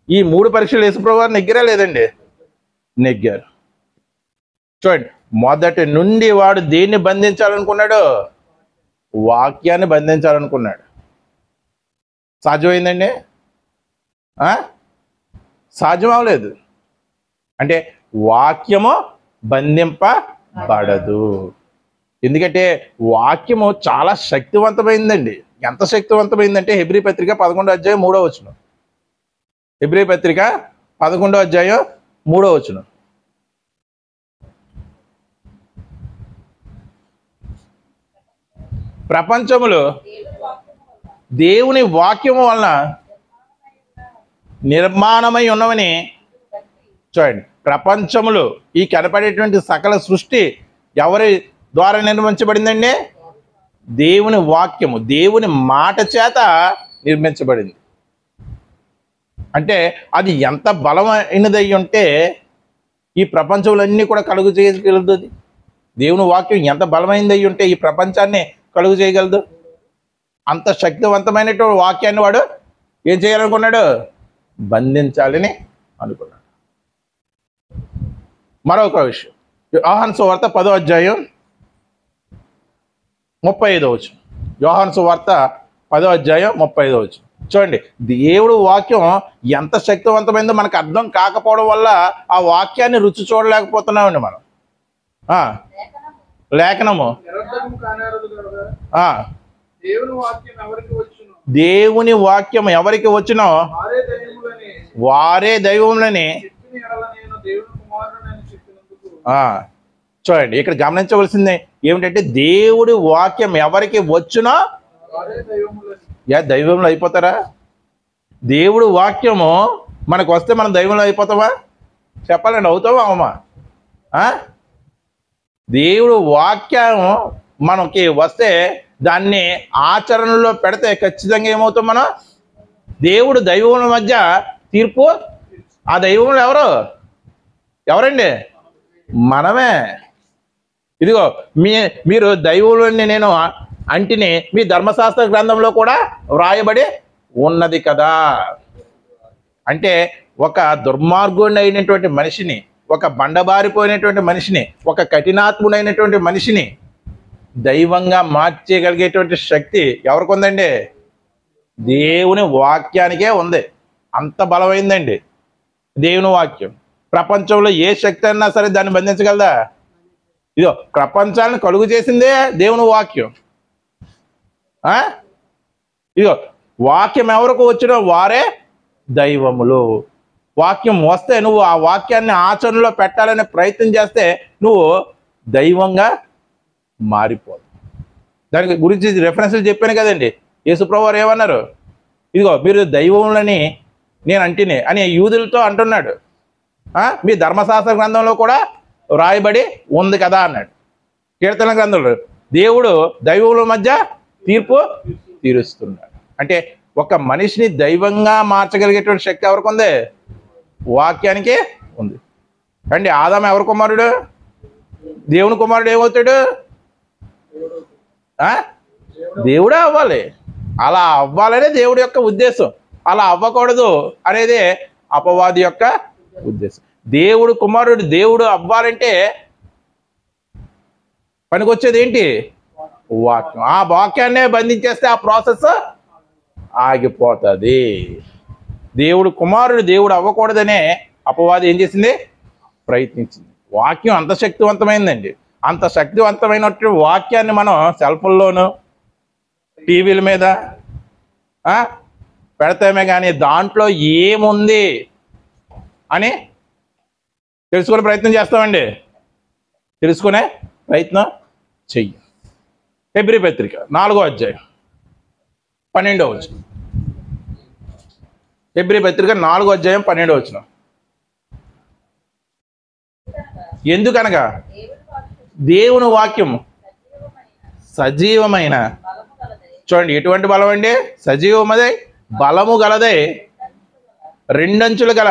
ఈ 3 పరీక్షలు యేసుప్రభువుని నెగ్గిరలేదండి. నెగ్గారు. చూడండి, మొదటి నుండి వాడు దేన్ని బంధించాలనుకున్నాడు? వాక్యాన్ని బంధించాలనుకున్నాడు. సాధ్యమైందండి? సాధ్యం అవ్వలేదు. అంటే వాక్యము బంధింపబడదు. ఎందుకంటే వాక్యము చాలా శక్తివంతమైందండి. ఎంత శక్తివంతమైందంటే హెబ్రీ పత్రిక 11వ అధ్యాయం 3వ వచనం. హెబ్రీ పత్రిక 11వ అధ్యాయం 3వ వచనం. ప్రపంచములో దేవుని వాక్యము వలన నిర్మాణమై ఉన్నవని చూడండి. ప్రపంచములో ఈ కనపడేటువంటి సకల సృష్టి ఎవరి ద్వారా నిర్మించబడిందండి? దేవుని వాక్యము, దేవుని మాట చేత నిర్మించబడింది. అంటే అది ఎంత బలమైనదై ఉంటే ఈ ప్రపంచంలన్నీ కూడా కలుగు చేయగలదు. దేవుని వాక్యం ఎంత బలమైనదై ఉంటే ఈ ప్రపంచాన్ని కలుగు చేయగలదు. అంత శక్తివంతమైనటువంటి వాక్యాన్ని వాడు ఏం చేయాలనుకున్నాడు? బంధించాలని అనుకున్నాడు. మరొక విషయం, యోహాను సువార్త 10వ అధ్యాయం 35వ వచనం. యోహాను సువార్త 10వ అధ్యాయం 35వ వచనం. చూడండి, దేవుడు వాక్యం ఎంత శక్తివంతమైందో మనకు అర్థం కాకపోవడం వల్ల ఆ వాక్యాన్ని రుచి చూడలేకపోతున్నామండి మనం. లేఖనము దేవుని వాక్యం ఎవరికి వచ్చినో వారే దైవములని. చూడండి, ఇక్కడ గమనించవలసింది ఏమిటంటే దేవుడి వాక్యం ఎవరికి వచ్చినో దైవంలో అయిపోతారా? దేవుడు వాక్యము మనకు వస్తే మనం దైవంలో అయిపోతామా? చెప్పాలండి, అవుతావా అమ్మా? దేవుడు వాక్యం మనకి వస్తే దాన్ని ఆచరణలో పెడితే ఖచ్చితంగా ఏమవుతాం మనం? దేవుడు దైవముల మధ్య తీర్పు. ఆ దైవములు ఎవరండి? మనమే. ఇదిగో మీరు దైవములని నేను అంటిని మీ ధర్మశాస్త్ర గ్రంథంలో కూడా వ్రాయబడి ఉన్నది కదా. అంటే ఒక దుర్మార్గుడిని అయినటువంటి మనిషిని, ఒక బండబారిపోయినటువంటి మనిషిని, ఒక కఠినాత్ముడైనటువంటి మనిషిని దైవంగా మార్చేయగలిగేటువంటి శక్తి ఎవరికి ఉందండి? దేవుని వాక్యానికే ఉంది. అంత బలమైందండి దేవుని వాక్యం. ప్రపంచంలో ఏ శక్తి అయినా సరే దాన్ని బంధించగలదా? ఇదో ప్రపంచాన్ని కలుగు చేసిందే దేవుని వాక్యం. ఇదో వాక్యం ఎవరికి వచ్చినా వారే దైవములు. వాక్యం వస్తే నువ్వు ఆ వాక్యాన్ని ఆచరణలో పెట్టాలనే ప్రయత్నం చేస్తే నువ్వు దైవంగా మారిపోదు. దానికి గురించి రెఫరెన్స్లు చెప్పాను కదండి. యేసుప్రభువు వారు ఏమన్నారు? ఇదిగో మీరు దైవములని నేను అంటేనే అని యూదులతో అంటున్నాడు. మీ ధర్మశాస్త్ర గ్రంథంలో కూడా రాయబడి ఉంది కదా అన్నాడు. కీర్తన గ్రంథంలో దేవుడు దైవముల మధ్య తీర్పు తీరుస్తున్నాడు. అంటే ఒక మనిషిని దైవంగా మార్చగలిగేటువంటి శక్తి ఎవరికి ఉంది? వాక్యానికే ఉంది. అండి ఆదాము ఎవరి కుమారుడు? దేవుని కుమారుడు ఏమవుతాడు? దేవుడే అవ్వాలి. అలా అవ్వాలనే దేవుడి యొక్క ఉద్దేశం. అలా అవ్వకూడదు అనేది అపవాది యొక్క ఉద్దేశం. దేవుడు కుమారుడు దేవుడు అవ్వాలంటే పనికొచ్చేది ఏంటి? వాక్యం. ఆ వాక్యాన్నే బంధించేస్తే ఆ ప్రాసెస్ ఆగిపోతుంది. దేవుడు కుమారుడు దేవుడు అవ్వకూడదనే అపవాది ఏం చేసింది? ప్రయత్నించింది. వాక్యం అంత శక్తివంతమైందండి. అంత శక్తివంతమైనటువంటి వాక్యాన్ని మనం సెల్ఫోన్లోను టీవీల మీద పెడతామే కానీ దాంట్లో ఏముంది అని తెలుసుకునే ప్రయత్నం చేస్తామండి. తెలుసుకునే ప్రయత్నం చెయ్యి. హెబ్రీ పత్రిక 4వ అధ్యాయం 12వ వచనం. హెబ్రీ పత్రిక 4వ అధ్యాయం 12వ వచనం. ఎందుకనగా దేవుని వాక్యం సజీవమైన, చూడండి ఎటువంటి బలం అండి? సజీవమదే, బలము గలదే, రెండంచులు గల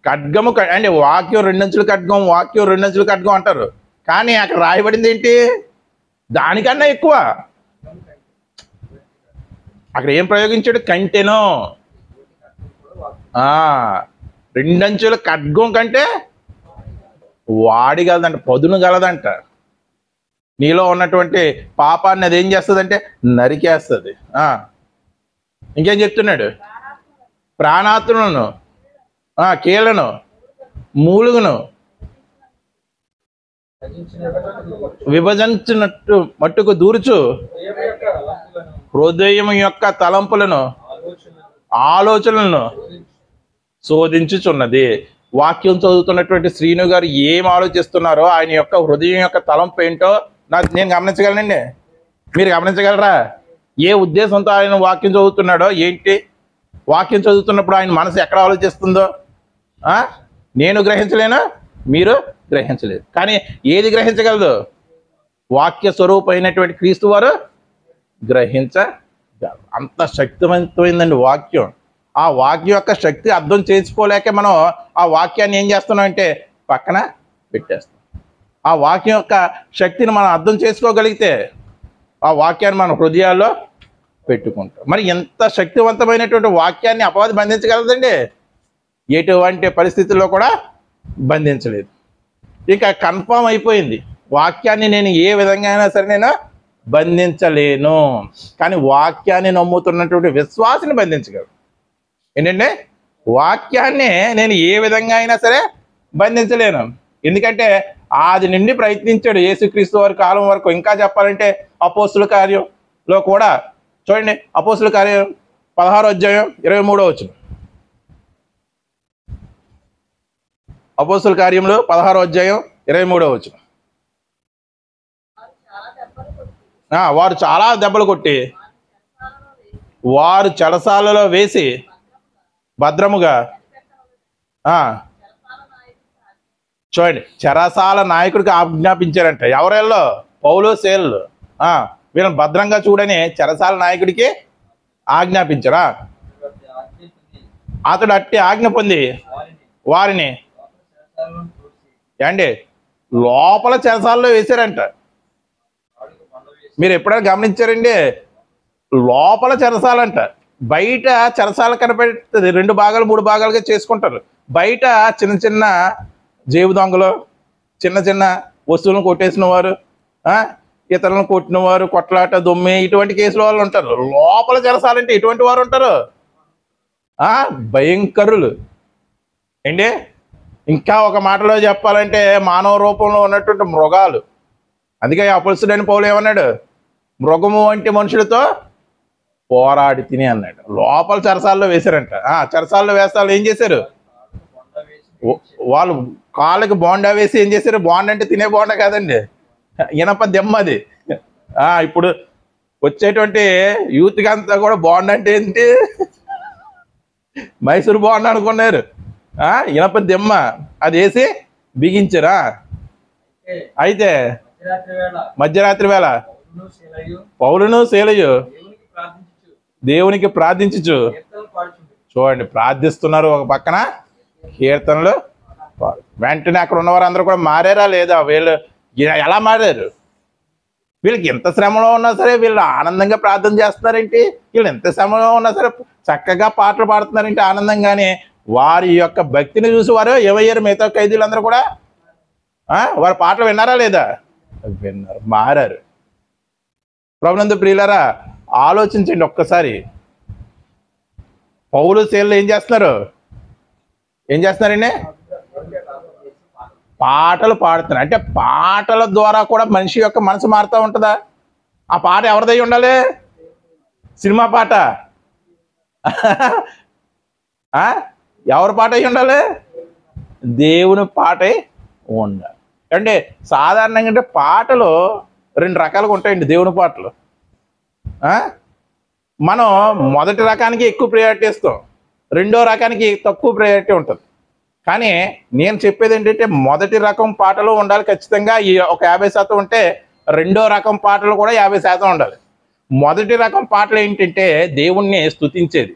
ఖడ్గము. అంటే వాక్యం రెండంచుల ఖడ్గం, వాక్యం రెండంచుల ఖడ్గం అంటారు. కానీ అక్కడ రాయబడింది ఏంటి? దానికన్నా ఎక్కువ. అక్కడ ఏం ప్రయోగించాడు? కంటెను. రెండంచుల ఖడ్గం కంటే వాడి గలదంట, పదును గలదంట. నీలో ఉన్నటువంటి పాపాన్ని అది ఏం చేస్తుందంటే నరికేస్తుంది. ఇంకేం చెప్తున్నాడు? ప్రాణాత్మలను, కీళ్లను, మూలుగును విభజించినట్టు మట్టుకు దూర్చు, హృదయం యొక్క తలంపులను ఆలోచనలను శోధించుచున్నది. వాక్యం చదువుతున్నటువంటి శ్రీను గారు ఏం ఆలోచిస్తున్నారో, ఆయన యొక్క హృదయం యొక్క తలంపు ఏంటో నేను గమనించగలనండి. మీరు గమనించగలరా? ఏ ఉద్దేశంతో ఆయన వాక్యం చదువుతున్నాడో ఏంటి? వాక్యం చదువుతున్నప్పుడు ఆయన మనసు ఎక్కడ ఆలోచిస్తుందో నేను గ్రహించలేను, మీరు గ్రహించలేదు. కానీ ఏది గ్రహించగలదు? వాక్య స్వరూపమైనటువంటి క్రీస్తు వారు గ్రహించగలరు. అంత శక్తివంతమైందండి వాక్యం. ఆ వాక్యం యొక్క శక్తి అర్థం చేసుకోలేక మనం ఆ వాక్యాన్ని ఏం చేస్తున్నాం అంటే పక్కన పెట్టేస్తాం. ఆ వాక్యం యొక్క శక్తిని మనం అర్థం చేసుకోగలిగితే ఆ వాక్యాన్ని మన హృదయాల్లో పెట్టుకుంటాం. మరి ఎంత శక్తివంతమైనటువంటి వాక్యాన్ని అపవాది బంధించగలదండి? ఎటువంటి పరిస్థితుల్లో కూడా బంధించలేదు. ఇక కన్ఫామ్ అయిపోయింది, వాక్యాన్ని నేను ఏ విధంగా అయినా సరే నేను బంధించలేను. కానీ వాక్యాన్ని నమ్ముతున్నటువంటి విశ్వాసిని బంధించగలరు. ఏంటంటే వాక్యాన్ని నేను ఏ విధంగా అయినా సరే బంధించలేను. ఎందుకంటే ఆది నుండి ప్రయత్నించాడు యేసుక్రీస్తు వారి కాలం వరకు. ఇంకా చెప్పాలంటే అపోస్తుల కార్యంలో కూడా చూడండి, అపోస్తుల కార్యం 16వ అధ్యాయం 23వ వచనం. అపోస్తుల కార్యంలో 16వ అధ్యాయం 23వ వచనం. వారు చాలా దెబ్బలు కొట్టి వారు చెరసాలలో వేసి భద్రముగా, చూడండి చెరసాల నాయకుడికి ఆజ్ఞాపించారంట. ఎవరెల్లో? పౌలు సేలు. వీళ్ళని భద్రంగా చూడని చెరసాల నాయకుడికి ఆజ్ఞాపించరా? అతడు అట్టి ఆజ్ఞ పొంది వారిని ఏండి లోపల చెరసాలలో వేశారంట. మీరు ఎప్పుడైనా గమనించారండి? లోపల చెరసాలంట. బయట చెరసాల కనిపెడుతుంది, 2 భాగాలు 3 భాగాలుగా చేసుకుంటారు. బయట చిన్న చిన్న జేబు దొంగలు, చిన్న చిన్న వస్తువులను కొట్టేసిన వారు, ఇతరులను కొట్టిన వారు, కొట్లాట దొమ్మి ఇటువంటి కేసుల వాళ్ళు ఉంటారు. లోపల చెరసాలంటే ఎటువంటి వారు ఉంటారు? భయంకరులు ఏంటి. ఇంకా ఒక మాటలో చెప్పాలంటే మానవ రూపంలో ఉన్నటువంటి మృగాలు. అందుకే అపొస్తలుడైన పౌలు ఏమన్నాడు? మృగము వంటి మనుషులతో పోరాడి తిని అన్నాడు. లోపల చెరసాల్లో వేశారంట. చెరసాల్లో వేస్తాళ్ళు ఏం చేశారు? వాళ్ళు కాళ్ళకి బోండా వేసి ఏం చేశారు? బోండా అంటే తినే బోండా కాదండి, ఇనప దెమ్మది. ఇప్పుడు వచ్చేటువంటి యూత్కి అంతా కూడా బోండా అంటే ఏంటి? మైసూర్ బోండా అనుకున్నారు. ఇనప దెమ్మ అది వేసి బిగించరా. అయితే మధ్యరాత్రి వేళ పౌలును శీలయు దేవునికి ప్రార్థించుచు. చూడండి, ప్రార్థిస్తున్నారు ఒక పక్కన, కీర్తనలు. వెంటనే అక్కడ ఉన్నవారు అందరూ కూడా మారారా లేదా? వీళ్ళు ఎలా మారారు? వీళ్ళకి ఎంత శ్రమలో ఉన్నా సరే వీళ్ళు ఆనందంగా ప్రార్థన చేస్తున్నారేంటి? వీళ్ళు ఎంత శ్రమలో ఉన్నా సరే చక్కగా పాటలు పాడుతున్నారేంటి ఆనందంగానే? వారి యొక్క భక్తిని చూసి వారు ఏమయ్యారు? మిగతా ఖైదీలందరూ కూడా వారి పాటలు విన్నారా లేదా? విన్నారు, మారారు. ప్రభునందు ప్రియులారా, ఆలోచించండి ఒక్కసారి. పౌలు శీలలు ఏం చేస్తున్నారండి? పాటలు పాడుతున్నారు. అంటే పాటల ద్వారా కూడా మనిషి యొక్క మనసు మారుతూ ఉంటుందా? ఆ పాట ఎవరిదై ఉండాలి? సినిమా పాట? ఎవరి పాట అయి ఉండాలి? దేవుని పాట ఉండాలి. అంటే సాధారణంగా అంటే పాటలు 2 రకాలుగా ఉంటాయండి. దేవుని పాటలు మనం మొదటి రకానికి ఎక్కువ ప్రయారిటీ ఇస్తాం, రెండో రకానికి తక్కువ ప్రయారిటీ ఉంటుంది. కానీ నేను చెప్పేది ఏంటంటే మొదటి రకం పాటలు ఉండాలి ఖచ్చితంగా, ఈ ఒక 50% ఉంటే రెండో రకం పాటలు కూడా 50% ఉండాలి. మొదటి రకం పాటలు ఏంటంటే దేవుణ్ణి స్తుతించేది.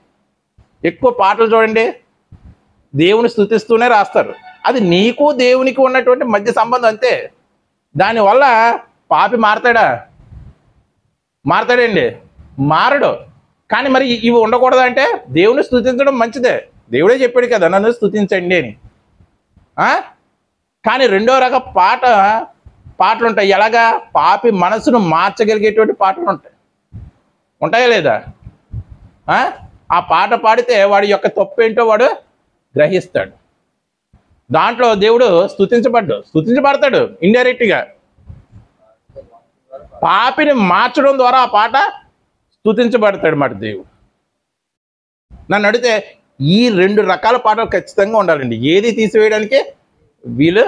ఎక్కువ పాటలు చూడండి దేవుని స్తుతిస్తూనే రాస్తారు. అది నీకు దేవునికి ఉన్నటువంటి మధ్య సంబంధం అంతే. దానివల్ల పాపి మారతాడండి? మారడు. కానీ మరి ఇవి ఉండకూడదు అంటే దేవుని స్తుతించడం మంచిదే. దేవుడే చెప్పాడు కదా నన్ను స్తుతించండి అని. కానీ రెండో రకం పాటలు ఉంటాయి. ఎలాగా? పాపి మనసును మార్చగలిగేటువంటి పాటలు ఉంటాయా లేదా? ఆ పాట పాడితే వాడి యొక్క తప్పు ఏంటో వాడు గ్రహిస్తాడు. దాంట్లో దేవుడు స్తుతించబడతాడు ఇండైరెక్ట్గా. పాపిని మార్చడం ద్వారా ఆ పాట స్తుతించబడతాడు మాట దేవుడు. నన్ను అడిగితే ఈ 2 రకాల పాటలు ఖచ్చితంగా ఉండాలండి. ఏది తీసివేయడానికి వీలు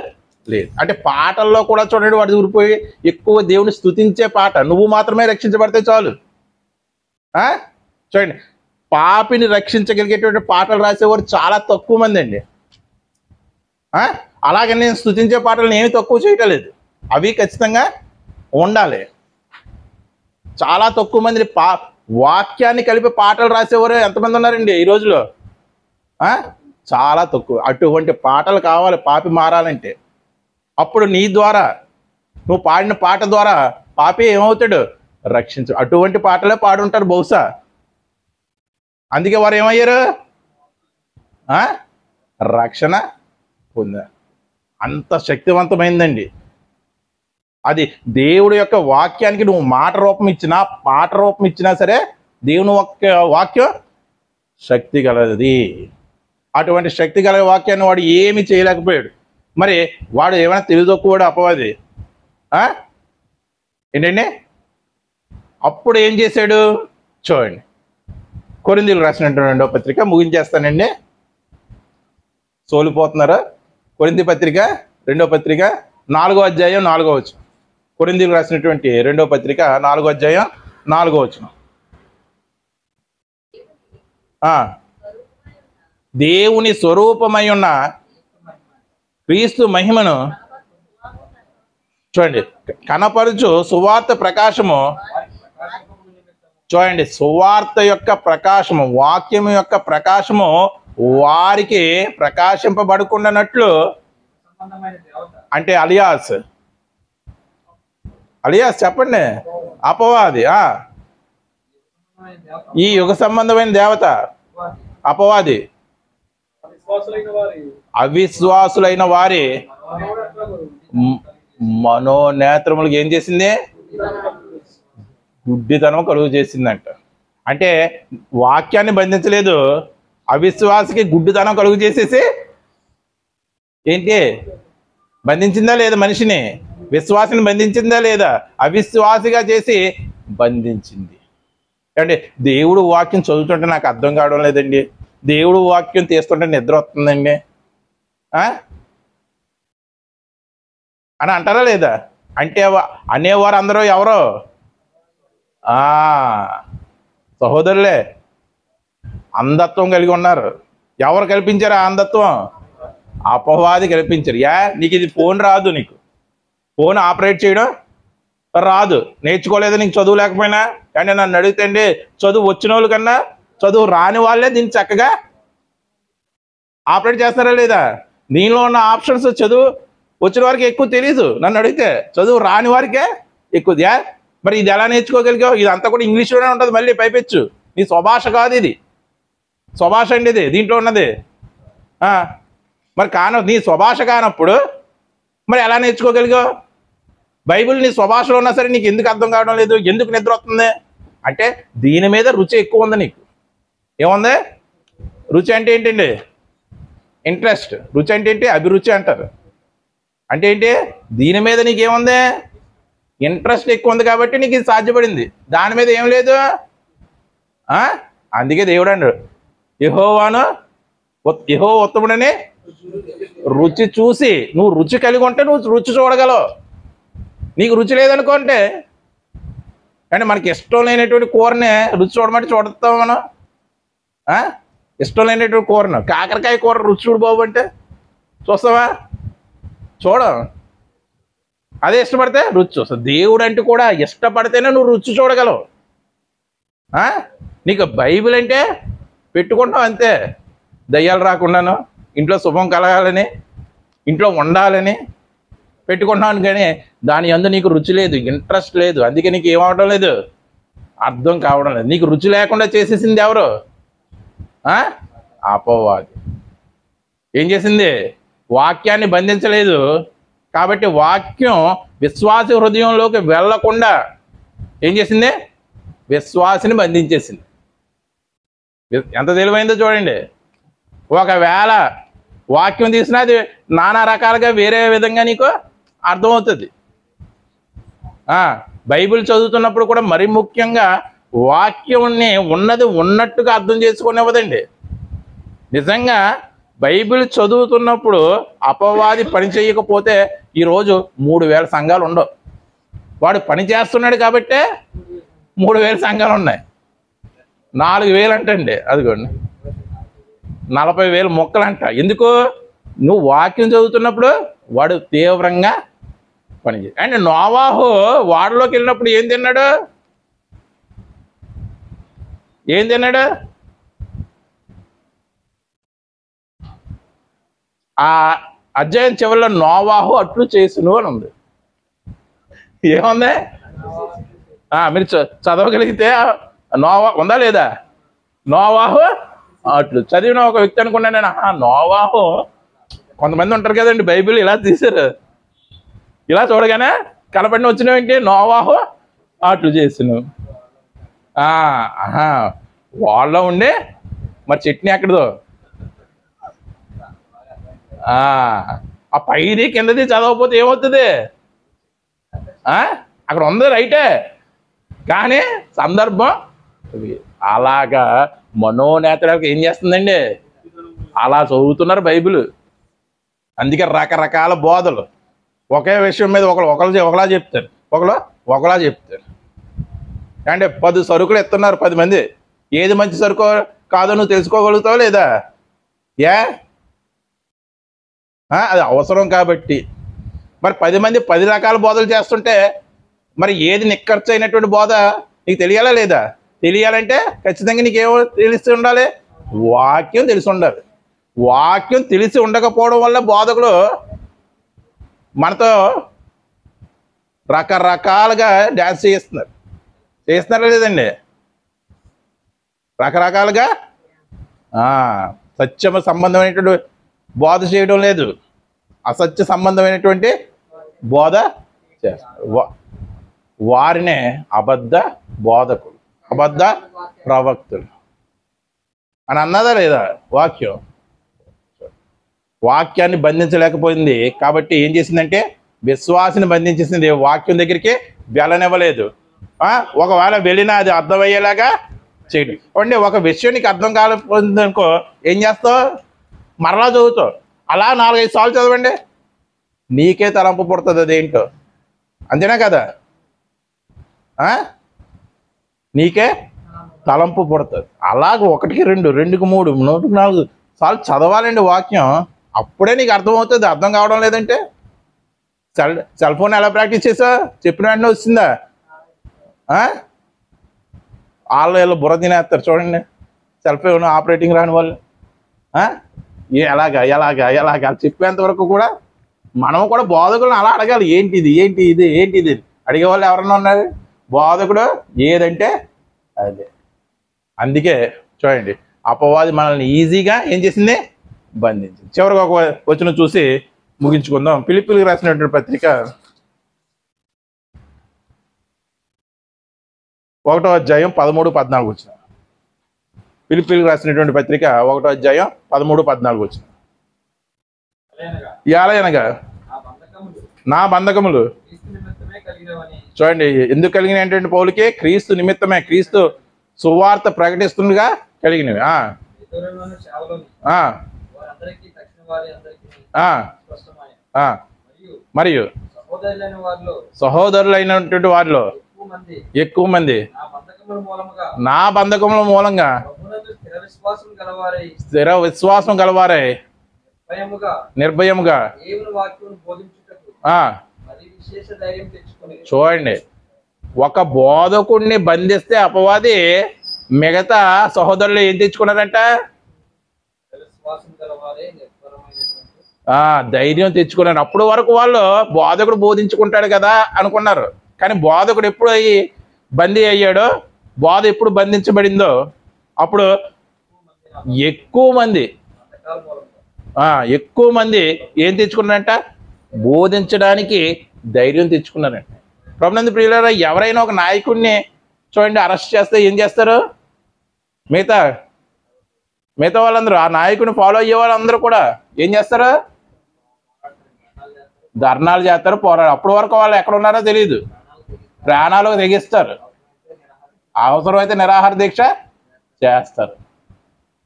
లేదు. అంటే పాటల్లో కూడా చూడండి, వాడు ఊరిపోయి ఎక్కువ దేవుని స్తుతించే పాట, నువ్వు మాత్రమే రక్షించబడితే చాలు. చూడండి, పాపిని రక్షించగలిగేటువంటి పాటలు రాసేవారు చాలా తక్కువ మంది అండి. అలాగే నేను స్తుతించే పాటలను ఏమి తక్కువ చేయటం లేదు, అవి ఖచ్చితంగా ఉండాలి. చాలా తక్కువ మంది వాక్యాన్ని కలిపి పాటలు రాసేవారు ఎంతమంది ఉన్నారండి ఈ రోజులో? చాలా తక్కువ. అటువంటి పాటలు కావాలి పాపి మారాలంటే. అప్పుడు నీ ద్వారా, నువ్వు పాడిన పాట ద్వారా పాపి ఏమవుతాడు? రక్షించు. అటువంటి పాటలే పాడుంటారు బహుశా. అందుకే వారు ఏమయ్యారు? రక్షణ పొందారు. అంత శక్తివంతమైందండి అది. దేవుడి యొక్క వాక్యానికి నువ్వు మాట రూపం ఇచ్చినా, పాట రూపం ఇచ్చినా సరే దేవుని వాక్యం శక్తి గలది. అటువంటి శక్తి గల వాక్యాన్ని వాడు ఏమి చేయలేకపోయాడు. మరి వాడు ఏమైనా తెలియదొక్కువాడు అపవాది ఏంటండి? అప్పుడు ఏం చేశాడు చూడండి. కొరింథీయులకు రాసినటువంటి 2వ పత్రిక ముగించేస్తానండి, సోలిపోతున్నారా? కొరింథీ పత్రిక 2వ పత్రిక 4వ అధ్యాయం 4వ వచనం. కొరింథీయులకు రాసినటువంటి 2వ పత్రిక 4వ అధ్యాయం 4వ వచనం. దేవుని స్వరూపమై ఉన్న క్రీస్తు మహిమను చూడండి కనపరుచు సువార్త ప్రకాశము. చూడండి, సువార్త యొక్క ప్రకాశము, వాక్యము యొక్క ప్రకాశము వారికి ప్రకాశింపబడుకున్నట్లు. అంటే అలియాస్ చెప్పండి, అపవాది ఈ యుగ సంబంధమైన దేవత అపవాది. అవిశ్వాసులైన వారి మనోనేత్రములకు ఏం చేసింది? గుడ్డితనం కలుగు చేసిందంట. అంటే వాక్యాన్ని బంధించలేదు, అవిశ్వాసకి గుడ్డితనం కలుగు చేసేసి ఏంటి బంధించిందా లేదా? మనిషిని, విశ్వాసిని బంధించిందా లేదా? అవిశ్వాసిగా చేసి బంధించింది. అంటే దేవుడు వాక్యం చదువుతుంటే నాకు అర్థం కావడం లేదండి, దేవుడు వాక్యం తీస్తుంటే నిద్ర వస్తుందండి అని అంటారా లేదా? అంటే అనేవారు అందరూ ఎవరో సహోదరులే, అంధత్వం కలిగి ఉన్నారు. ఎవరు కల్పించారు ఆ అంధత్వం? అపవాది కల్పించారు. నీకు ఇది ఫోన్ రాదు, నీకు ఫోన్ ఆపరేట్ చేయడం రాదు, నేర్చుకోలేదు నీకు చదువు లేకపోయినా. అంటే నన్ను అడిగితే చదువు వచ్చిన వాళ్ళు కన్నా చదువు రాని వాళ్ళే దీన్ని చక్కగా ఆపరేట్ చేస్తారా లేదా? దీనిలో ఉన్న ఆప్షన్స్ చదువు వచ్చిన వారికి ఎక్కువ తెలీదు. నన్ను అడిగితే చదువు రాని వారికే ఎక్కువ. మరి ఇది ఎలా నేర్చుకోగలిగావు? ఇదంతా కూడా ఇంగ్లీష్లోనే ఉంటుంది, మళ్ళీ పైపెచ్చు. నీ స్వభాష కాదు ఇది, స్వభాష అండి ఇది దీంట్లో ఉన్నది. మరి నీ స్వభాష కానప్పుడు మరి ఎలా నేర్చుకోగలిగావు? బైబిల్ నీ స్వభాషలో ఉన్నా సరే నీకు ఎందుకు అర్థం కావడం లేదు? ఎందుకు నిద్ర వస్తుంది? అంటే దీని మీద రుచి ఎక్కువ ఉంది నీకు. ఏముంది? రుచి అంటే ఏంటండి? ఇంట్రెస్ట్. రుచి అంటే ఏంటి? అభిరుచి అంటారు. అంటే ఏంటి? దీని మీద నీకేముంది? ఇంట్రెస్ట్ ఎక్కువ ఉంది కాబట్టి నీకు ఇది సాధ్యపడింది, దాని మీద ఏం లేదు. అందుకే దేవుడు అన్నాడు, యెహోవా ఉత్తముడని రుచి చూసి. నువ్వు రుచి కలిగి ఉంటే నువ్వు రుచి చూడగలవు. నీకు రుచి లేదనుకోంటే, అంటే మనకి ఇష్టం లేనటువంటి కూరనే రుచి చూడమంటే చూడతాం మనం. ఇష్టం లేనటువంటి కూరను, కాకరకాయ కూర రుచి చూడు బాబు అంటే చూస్తావా? చూడం. అదే ఇష్టపడితే రుచి చూస్తావు. దేవుడు అంటే కూడా ఇష్టపడితేనే నువ్వు రుచి చూడగలవు. నీకు బైబిల్ అంటే పెట్టుకుంటావు అంతే, దయ్యాలు రాకుండాను, ఇంట్లో శుభం కలగాలని, ఇంట్లో ఉండాలని పెట్టుకుంటాను. కానీ దాని యందు నీకు రుచి లేదు, ఇంట్రెస్ట్ లేదు. అందుకే నీకు ఏమవడం లేదు, అర్థం కావడం లేదు. నీకు రుచి లేకుండా చేసేసింది ఎవరు? అపవాది. ఏం చేసింది? వాక్యాన్ని బంధించలేదు కాబట్టి వాక్యం విశ్వాసి హృదయంలోకి వెళ్ళకుండా ఏం చేసింది? విశ్వాసిని బంధించేసింది. ఎంత తెలివైందో చూడండి. ఒకవేళ వాక్యం తీసినా అది నానా రకాలుగా వేరే విధంగా నీకు అర్థమవుతుంది. బైబిల్ చదువుతున్నప్పుడు కూడా మరి ముఖ్యంగా వాక్యాన్ని ఉన్నది ఉన్నట్టుగా అర్థం చేసుకునేవదండి. నిజంగా బైబిల్ చదువుతున్నప్పుడు అపవాది పని చేయకపోతే ఈరోజు 3000 సంఘాలు ఉండవు. వాడు పని చేస్తున్నాడు కాబట్టే 3000 సంఘాలు ఉన్నాయి. 4000 అంటండి, అదిగోండి 40,000 మొక్కలు అంట. ఎందుకు? నువ్వు వాక్యం చదువుతున్నప్పుడు వాడు తీవ్రంగా పనిచేయాలి. అండ్ నోవాహు వాడలోకి వెళ్ళినప్పుడు ఏం తిన్నాడు? ఆ అధ్యాయం చివరిలో నోవాహు అట్లు చేసును అని ఉంది. ఏముంది? మీరు చదవగలిగితే ఉందా లేదా? నోవాహు అట్లు చదివిన ఒక వ్యక్తి అనుకున్నా నేను. నోవాహు, కొంతమంది ఉంటారు కదండి బైబిల్ ఇలా తీశారు, ఇలా చూడగానే కనపడిన వచ్చినవేంటి? నోవాహు అట్లు చేసిను. వాళ్ళలో ఉండే మరి చట్నీ ఎక్కడదో, ఆ పైది కిందది చదవకపోతే ఏమవుతుంది? అక్కడ ఉంది రైటే, కానీ సందర్భం అలాగా మనోనేతలకు ఏం చేస్తుందండి? అలా చదువుతున్నారు బైబిల్. అందుకే రకరకాల బోధలు ఒకే విషయం మీద ఒకలా చెప్తారు, ఒకలా చెప్తారు. అంటే 10 సరుకులు ఎత్తున్నారు 10 మంది. ఏది మంచి సరుకు కాదో నువ్వు తెలుసుకోగలుగుతావు లేదా? అది అవసరం కాబట్టి. మరి 10 మంది 10 రకాల బోధలు చేస్తుంటే మరి ఏది నిక్కర్చు అయినటువంటి బోధ నీకు తెలియాలా లేదా? తెలియాలంటే ఖచ్చితంగా నీకేమో తెలిసి ఉండాలి, వాక్యం తెలిసి ఉండాలి. వాక్యం తెలిసి ఉండకపోవడం వల్ల బోధకులు మనతో రకరకాలుగా డ్యాన్స్ చేస్తున్నారా లేదండి? రకరకాలుగా సత్యము సంబంధమైనటువంటి బోధ చేయడం లేదు, అసత్య సంబంధమైనటువంటి బోధ చేస్తారు. వారినే అబద్ధ బోధకులు, అబద్ధ ప్రవక్తులు అని అన్నదా లేదా వాక్యం? వాక్యాన్ని బంధించలేకపోయింది కాబట్టి ఏం చేసిందంటే విశ్వాసిని బంధించేసింది, వాక్యం దగ్గరికి వెళ్ళనివ్వలేదు. ఒకవేళ వెళ్ళినా అది అర్థమయ్యేలాగా చేయడం. అంటే ఒక విషయం నీకు అర్థం కాకపోయిందనుకో ఏం చేస్తావు? మరలా చదువుతావు. అలా 4-5 సార్లు చదవండి, నీకే తలంపు పుడుతుంది అదేంటో. అంతేనా కదా? నీకే తలంపు పుడుతుంది. అలాగ 1కి 2, 2కి 3, 3కి 4 సార్లు చదవాలండి వాక్యం. అప్పుడే నీకు అర్థమవుతుంది. అర్థం కావడం లేదంటే సెల్ ఫోన్ ఎలా ప్రాక్టీస్ చేసావు? చెప్పిన వెంటనే వచ్చిందా? వీళ్ళు బుర్ర తినేస్తారు చూడండి, సెల్ ఫోన్ ఆపరేటింగ్ రాని వాళ్ళు. ఎలాగా ఎలాగా ఎలాగా చెప్పేంత వరకు కూడా మనం కూడా బోధకులను అలా అడగాలి. ఏంటిది ఏంటి ఇది ఏంటిది అడిగేవాళ్ళు ఎవరన్నా ఉన్నారు? బోధకుడు ఏదంటే అదే. అందుకే చూడండి అపవాది మనల్ని ఈజీగా ఏం చేసింది? బంధించింది. చివరికి ఒక వచనం చూసి ముగించుకుందాం. ఫిలిప్పీయులకు రాసినటువంటి పత్రిక 1వ అధ్యాయం 13-14 వచ్చిన. ఫిలిప్పీయులకు రాసినటువంటి పత్రిక 1వ అధ్యాయం 13-14 వచ్చిన. ఎలాగనగా నా బంధకములు చూడండి ఎందుకు కలిగినవి ఏంటంటే పౌలుకి క్రీస్తు నిమిత్తమే, క్రీస్తు సువార్త ప్రకటిస్తుండగా కలిగినవి. మరియు సహోదరులైనటువంటి వారిలో ఎక్కువ మంది నా బంధకముల మూలంగా స్థిర విశ్వాసం గలవారై నిర్భయముగా చూడండి. ఒక బోధకుడిని బంధిస్తే అపవాది మిగతా సహోదరులు ఏం తెచ్చుకున్నారంట? ధైర్యం తెచ్చుకున్నారు. అప్పుడు వరకు వాళ్ళు బోధకుడు బోధించుకుంటాడు కదా అనుకున్నారు. కానీ బోధకుడు ఎప్పుడు బందీ అయ్యాడో, బోధ ఎప్పుడు బంధించబడిందో అప్పుడు ఎక్కువ మంది ఏం తెచ్చుకున్నారంట? బోధించడానికి ధైర్యం తెచ్చుకున్నారంట. ప్రభునందు ప్రియులారా, ఎవరైనా ఒక నాయకుడిని చూడండి అరెస్ట్ చేస్తే ఏం చేస్తారు? మిగతా వాళ్ళందరూ, ఆ నాయకుడిని ఫాలో అయ్యే వాళ్ళందరూ కూడా ఏం చేస్తారు? ధర్నాలు చేస్తారు, పోరాడు. అప్పటి వరకు వాళ్ళు ఎక్కడ ఉన్నారో తెలియదు, ప్రాణాలకు తెగిస్తారు, అవసరమైతే నిరాహార దీక్ష చేస్తారు.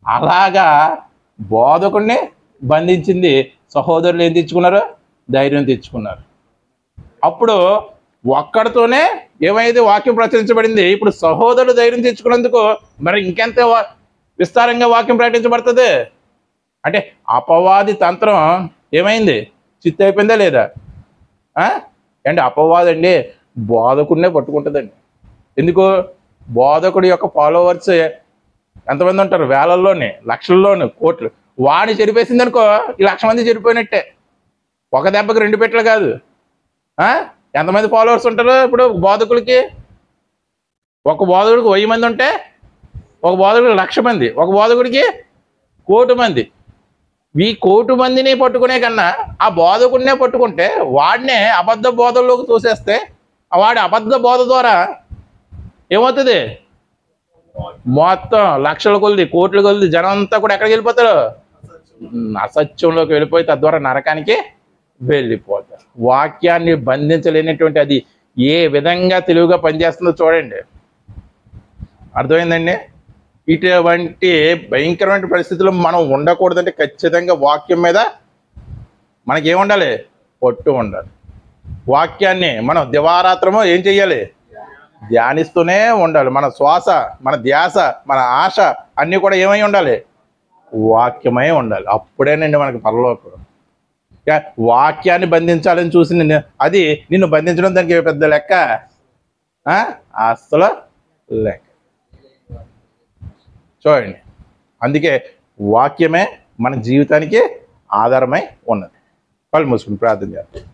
అలాగా బోధకుడిని బంధించింది. సహోదరులు ఏం తెచ్చుకున్నారు? ధైర్యం తెచ్చుకున్నారు. అప్పుడు ఒక్కడితోనే ఏమైంది? వాక్యం ప్రచురించబడింది. ఇప్పుడు సహోదరులు ధైర్యం తెచ్చుకున్నందుకు మరి ఇంకెంత విస్తారంగా వాక్యం ప్రకటించబడుతుంది. అంటే అపవాది తంత్రం ఏమైంది? చిత్తు అయిపోయిందా లేదా? అండి అపవాది అండి బోధకుడినే పట్టుకుంటుందండి. ఎందుకు? బోధకుడి యొక్క ఫాలోవర్స్ ఎంతమంది ఉంటారు? వేలల్లోనే, లక్షల్లోనే, కోట్లు. వాడిని చెరిపేసింది అనుకో ఈ 1,00,000 మంది చెడిపోయినట్టే. ఒక దెబ్బకి 2 పెట్టలు కాదు. ఎంతమంది ఫాలోవర్స్ ఉంటారు ఇప్పుడు బోధకులకి? ఒక బోధకుడికి 1000 మంది ఉంటే ఒక బోధకుడికి 1,00,000 మంది, ఒక బోధకుడికి 1,000,000 మంది. ఈ 1,000,000 మందిని పట్టుకునే కన్నా ఆ బోధకుడినే పట్టుకుంటే వాడినే అబద్ధ బోధల్లోకి తోసేస్తే వాడి అబద్ధ బోధ ద్వారా ఏమవుతుంది? మొత్తం లక్షల కొద్ది, కోట్ల కొద్ది జనం అంతా కూడా ఎక్కడికి వెళ్ళిపోతారు? అసత్యంలోకి వెళ్ళిపోయి తద్వారా నరకానికి వెళ్ళిపోతారు. వాక్యాన్ని బంధించలేనటువంటి అది ఏ విధంగా తెలివిగా పనిచేస్తుందో చూడండి. అర్థమైందండి? ఇటువంటి భయంకరమైన పరిస్థితుల్లో మనం ఉండకూడదంటే ఖచ్చితంగా వాక్యం మీద మనకేముండాలి? పట్టు ఉండాలి. వాక్యాన్ని మనం దివారాత్రము ఏం చెయ్యాలి? ధ్యానిస్తూనే ఉండాలి. మన శ్వాస, మన ధ్యాస, మన ఆశ అన్నీ కూడా ఏమై ఉండాలి? వాక్యమై ఉండాలి. అప్పుడేనండి మనకి పరలోకం. వాక్యాన్ని బంధించాలని చూసి అది నిన్ను బంధించడం దానికి పెద్ద లెక్క అస్సలు లెక్క. చూడండి, అందుకే వాక్యమే మన జీవితానికి ఆధారమై ఉన్నది. కళ్ళు మూసుకుని ప్రార్థన చేద్దాం.